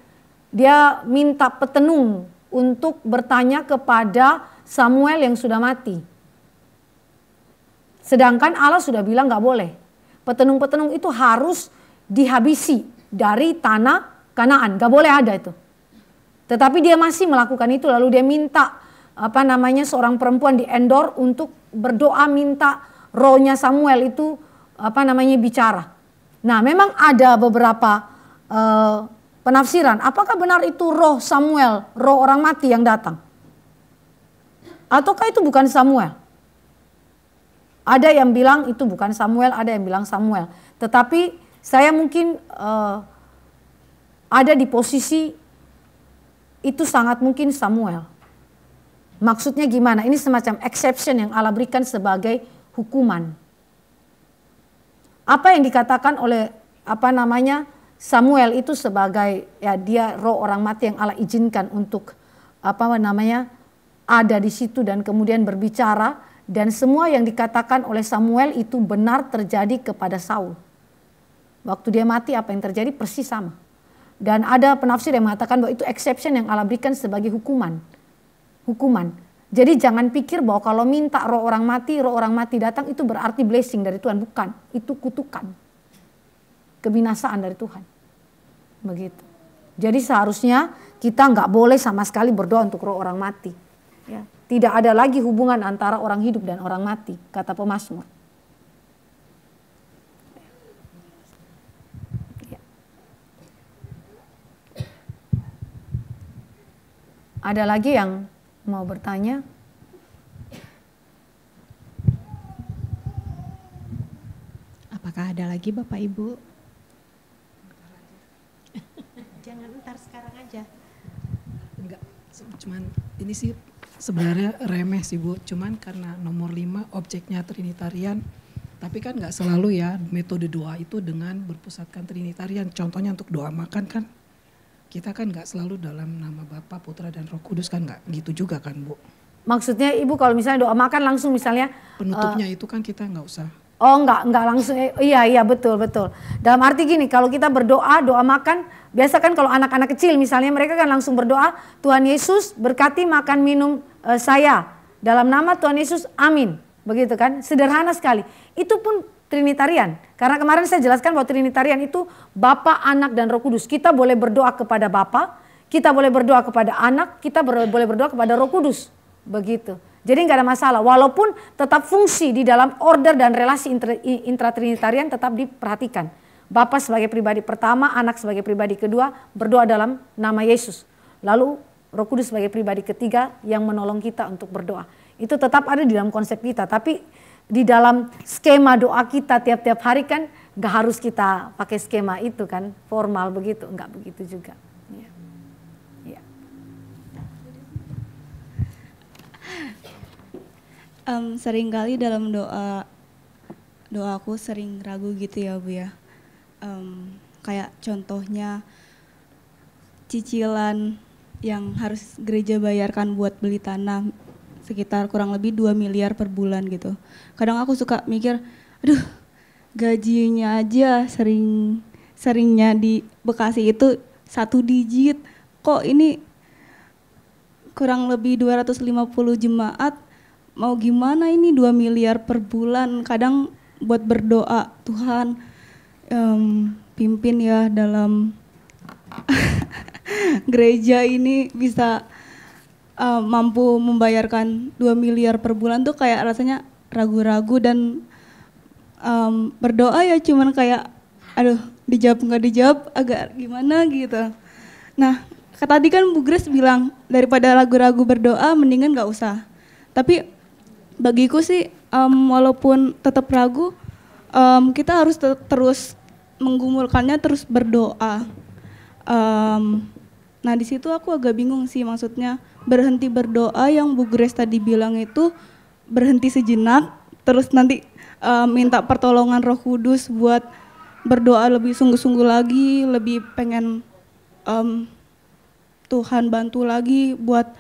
Dia minta petenung untuk bertanya kepada Samuel yang sudah mati. Sedangkan Allah sudah bilang gak boleh. Petenung-petenung itu harus dihabisi dari tanah Kanaan, gak boleh ada itu. Tetapi dia masih melakukan itu, lalu dia minta seorang perempuan di Endor untuk berdoa minta rohnya Samuel itu bicara. Nah, memang ada beberapa penafsiran, apakah benar itu roh Samuel, roh orang mati yang datang? Ataukah itu bukan Samuel? Ada yang bilang itu bukan Samuel, ada yang bilang Samuel. Tetapi saya mungkin ada di posisi itu sangat mungkin Samuel. Maksudnya gimana? Ini semacam exception yang Allah berikan sebagai hukuman. Apa yang dikatakan oleh Samuel itu sebagai ya dia roh orang mati yang Allah izinkan untuk ada di situ dan kemudian berbicara, dan semua yang dikatakan oleh Samuel itu benar terjadi kepada Saul. Waktu dia mati apa yang terjadi persis sama. Dan ada penafsir yang mengatakan bahwa itu exception yang Allah berikan sebagai hukuman. Jadi jangan pikir bahwa kalau minta roh orang mati datang itu berarti blessing dari Tuhan. Bukan, itu kutukan. Kebinasaan dari Tuhan. Begitu. Jadi seharusnya kita nggak boleh sama sekali berdoa untuk roh orang mati. Ya. Tidak ada lagi hubungan antara orang hidup dan orang mati, kata pemazmur. Ya. Ada lagi yang mau bertanya? Apakah ada lagi Bapak Ibu? Jangan ntar sekarang aja. Enggak, cuman ini sih sebenarnya remeh sih Bu, cuman karena nomor 5 objeknya Trinitarian, tapi kan nggak selalu ya metode doa itu dengan berpusatkan Trinitarian. Contohnya untuk doa makan kan, kita kan nggak selalu dalam nama Bapa, Putra dan Roh Kudus kan, nggak gitu juga kan Bu. Maksudnya Ibu kalau misalnya doa makan langsung misalnya. Penutupnya itu kan kita nggak usah. Oh enggak langsung, iya betul. Dalam arti gini, kalau kita doa makan, biasa kan kalau anak-anak kecil misalnya mereka kan langsung berdoa, Tuhan Yesus berkati makan minum saya, dalam nama Tuhan Yesus, amin. Begitu kan, sederhana sekali. Itu pun Trinitarian, karena kemarin saya jelaskan bahwa Trinitarian itu Bapa, Anak dan Roh Kudus. Kita boleh berdoa kepada Bapa, kita boleh berdoa kepada Anak, kita boleh berdoa kepada Roh Kudus. Begitu. Jadi nggak ada masalah, walaupun tetap fungsi di dalam order dan relasi intra-trinitarian tetap diperhatikan. Bapa sebagai pribadi pertama, Anak sebagai pribadi kedua berdoa dalam nama Yesus. Lalu Roh Kudus sebagai pribadi ketiga yang menolong kita untuk berdoa. Itu tetap ada di dalam konsep kita, tapi di dalam skema doa kita tiap-tiap hari kan nggak harus kita pakai skema itu kan, formal begitu, nggak begitu juga. Ya. Seringkali dalam doaku sering ragu gitu ya Bu ya. Kayak contohnya cicilan yang harus gereja bayarkan buat beli tanah sekitar kurang lebih 2 miliar per bulan gitu. Kadang aku suka mikir, aduh gajinya aja seringnya di Bekasi itu 1 digit. Kok ini kurang lebih 250 jemaat, mau gimana ini 2 miliar per bulan. Kadang buat berdoa, Tuhan pimpin ya dalam gereja ini bisa mampu membayarkan 2 miliar per bulan tuh kayak rasanya ragu-ragu dan berdoa ya cuman kayak aduh dijawab nggak dijawab agak gimana gitu. Nah tadi kan Bu Grace bilang daripada ragu-ragu berdoa mendingan nggak usah. Tapi bagiku sih walaupun tetap ragu kita harus terus menggumulkannya, terus berdoa. Nah di situ aku agak bingung sih, maksudnya berhenti berdoa yang Bu Grace tadi bilang itu berhenti sejenak, terus nanti minta pertolongan Roh Kudus buat berdoa lebih sungguh-sungguh lagi, lebih pengen Tuhan bantu lagi buat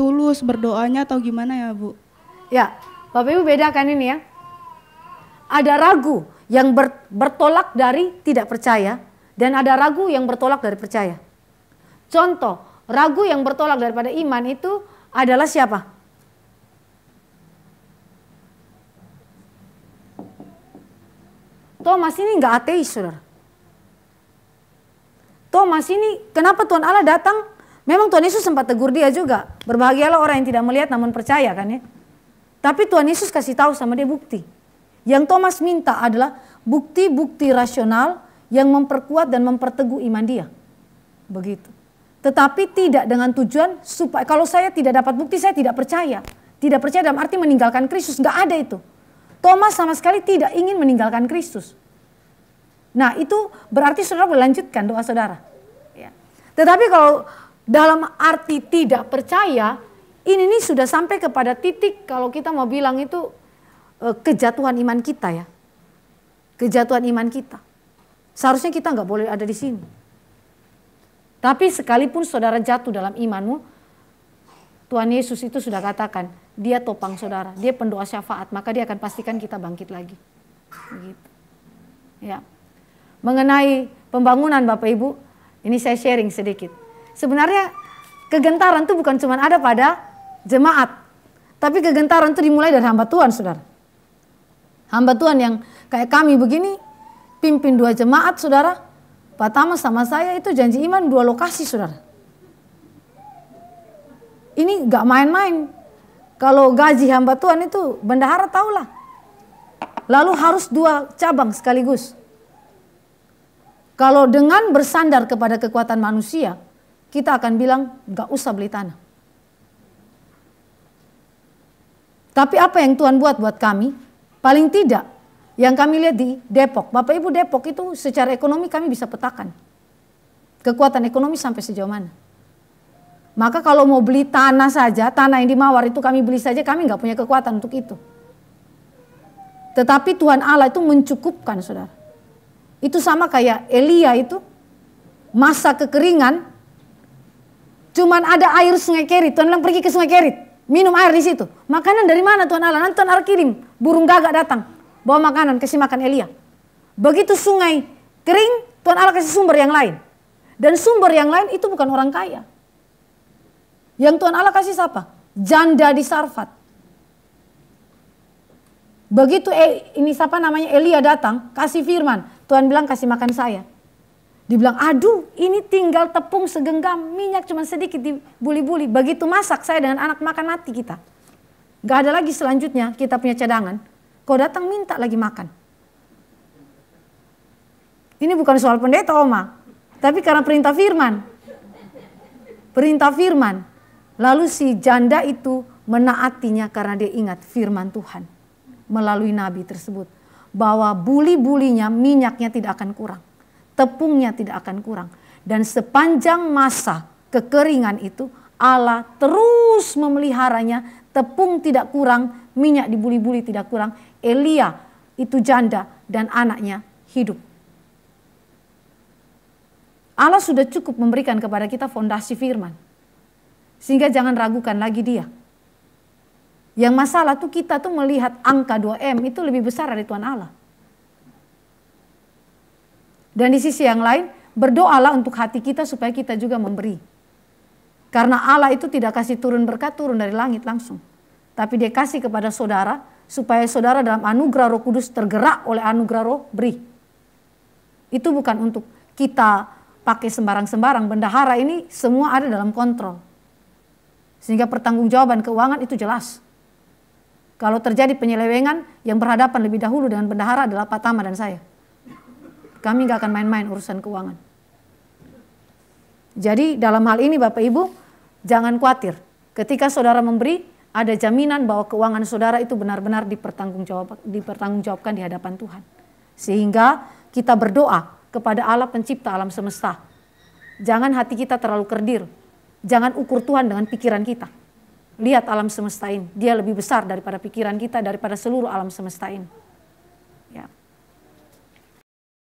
tulus berdoanya atau gimana ya Bu? Ya, Bapak Ibu bedakan ini ya. Ada ragu yang bertolak dari tidak percaya dan ada ragu yang bertolak dari percaya. Contoh, ragu yang bertolak daripada iman itu adalah siapa? Thomas ini enggak ateis, Saudara. Thomas ini kenapa Tuhan Allah datang? Memang Tuhan Yesus sempat tegur dia juga. Berbahagialah orang yang tidak melihat namun percaya kan ya. Tapi Tuhan Yesus kasih tahu sama dia bukti. Yang Thomas minta adalah bukti-bukti rasional yang memperkuat dan memperteguh iman dia. Begitu. Tetapi tidak dengan tujuan supaya kalau saya tidak dapat bukti saya tidak percaya. Tidak percaya dalam arti meninggalkan Kristus, enggak ada itu. Thomas sama sekali tidak ingin meninggalkan Kristus. Nah itu berarti saudara melanjutkan doa saudara. Ya. Tetapi kalau dalam arti tidak percaya, ini sudah sampai kepada titik kalau kita mau bilang itu kejatuhan iman kita ya. Kejatuhan iman kita. Seharusnya kita nggak boleh ada di sini. Tapi sekalipun saudara jatuh dalam imanmu, Tuhan Yesus itu sudah katakan, dia topang saudara, dia pendoa syafaat, maka dia akan pastikan kita bangkit lagi. Begitu. Ya. mengenai pembangunan Bapak Ibu, ini saya sharing sedikit. Sebenarnya kegentaran itu bukan cuma ada pada jemaat, tapi kegentaran itu dimulai dari hamba Tuhan, saudara. Hamba Tuhan yang kayak kami begini, pimpin 2 jemaat, saudara. Pak Tama sama saya itu janji iman 2 lokasi, saudara. Ini gak main-main. Kalau gaji hamba Tuhan itu bendahara tahulah. Lalu harus 2 cabang sekaligus. Kalau dengan bersandar kepada kekuatan manusia, kita akan bilang gak usah beli tanah. Tapi apa yang Tuhan buat kami? Paling tidak yang kami lihat di Depok. Bapak Ibu, Depok itu secara ekonomi kami bisa petakan. Kekuatan ekonomi sampai sejauh mana. Maka kalau mau beli tanah saja, tanah yang di Mawar itu kami beli saja, kami gak punya kekuatan untuk itu. Tetapi Tuhan Allah itu mencukupkan, saudara. Itu sama kayak Elia itu, masa kekeringan, cuman ada air sungai Kerit. Tuhan bilang pergi ke sungai Kerit, minum air di situ. Makanan dari mana Tuhan Allah? Nanti Tuhan Allah kirim, burung gagak datang, bawa makanan, kasih makan Elia. Begitu sungai kering, Tuhan Allah kasih sumber yang lain. Dan sumber yang lain itu bukan orang kaya. Yang Tuhan Allah kasih siapa? Janda di Sarfat. Begitu ini siapa namanya Elia datang, kasih firman. Tuhan bilang kasih makan saya. Dibilang aduh ini tinggal tepung segenggam, minyak cuma sedikit dibuli-buli. Begitu masak saya dengan anak makan mati kita. Gak ada lagi selanjutnya kita punya cadangan. Kau datang minta lagi makan. Ini bukan soal pendeta Oma. Tapi karena perintah firman. Perintah firman. Lalu si janda itu menaatinya karena dia ingat firman Tuhan. Melalui nabi tersebut. Bahwa buli-bulinya minyaknya tidak akan kurang. Tepungnya tidak akan kurang. Dan sepanjang masa kekeringan itu Allah terus memeliharanya. Tepung tidak kurang, minyak dibuli-buli tidak kurang. Elia itu janda dan anaknya hidup. Allah sudah cukup memberikan kepada kita fondasi firman. Sehingga jangan ragukan lagi dia. Yang masalah tuh kita tuh melihat angka 2M itu lebih besar dari Tuhan Allah. Dan di sisi yang lain, berdoalah untuk hati kita supaya kita juga memberi. Karena Allah itu tidak kasih turun berkat turun dari langit langsung. Tapi dia kasih kepada saudara, supaya saudara dalam anugerah Roh Kudus tergerak oleh anugerah Roh beri. Itu bukan untuk kita pakai sembarang-sembarang. Bendahara ini semua ada dalam kontrol. Sehingga pertanggungjawaban keuangan itu jelas. Kalau terjadi penyelewengan, yang berhadapan lebih dahulu dengan bendahara adalah Pak Tama dan saya. Kami gak akan main-main urusan keuangan. Jadi dalam hal ini Bapak Ibu, jangan khawatir. Ketika saudara memberi, ada jaminan bahwa keuangan saudara itu benar-benar dipertanggungjawabkan di hadapan Tuhan. Sehingga kita berdoa kepada Allah pencipta alam semesta. Jangan hati kita terlalu kerdil. Jangan ukur Tuhan dengan pikiran kita. Lihat alam semesta ini, dia lebih besar daripada pikiran kita, daripada seluruh alam semesta ini.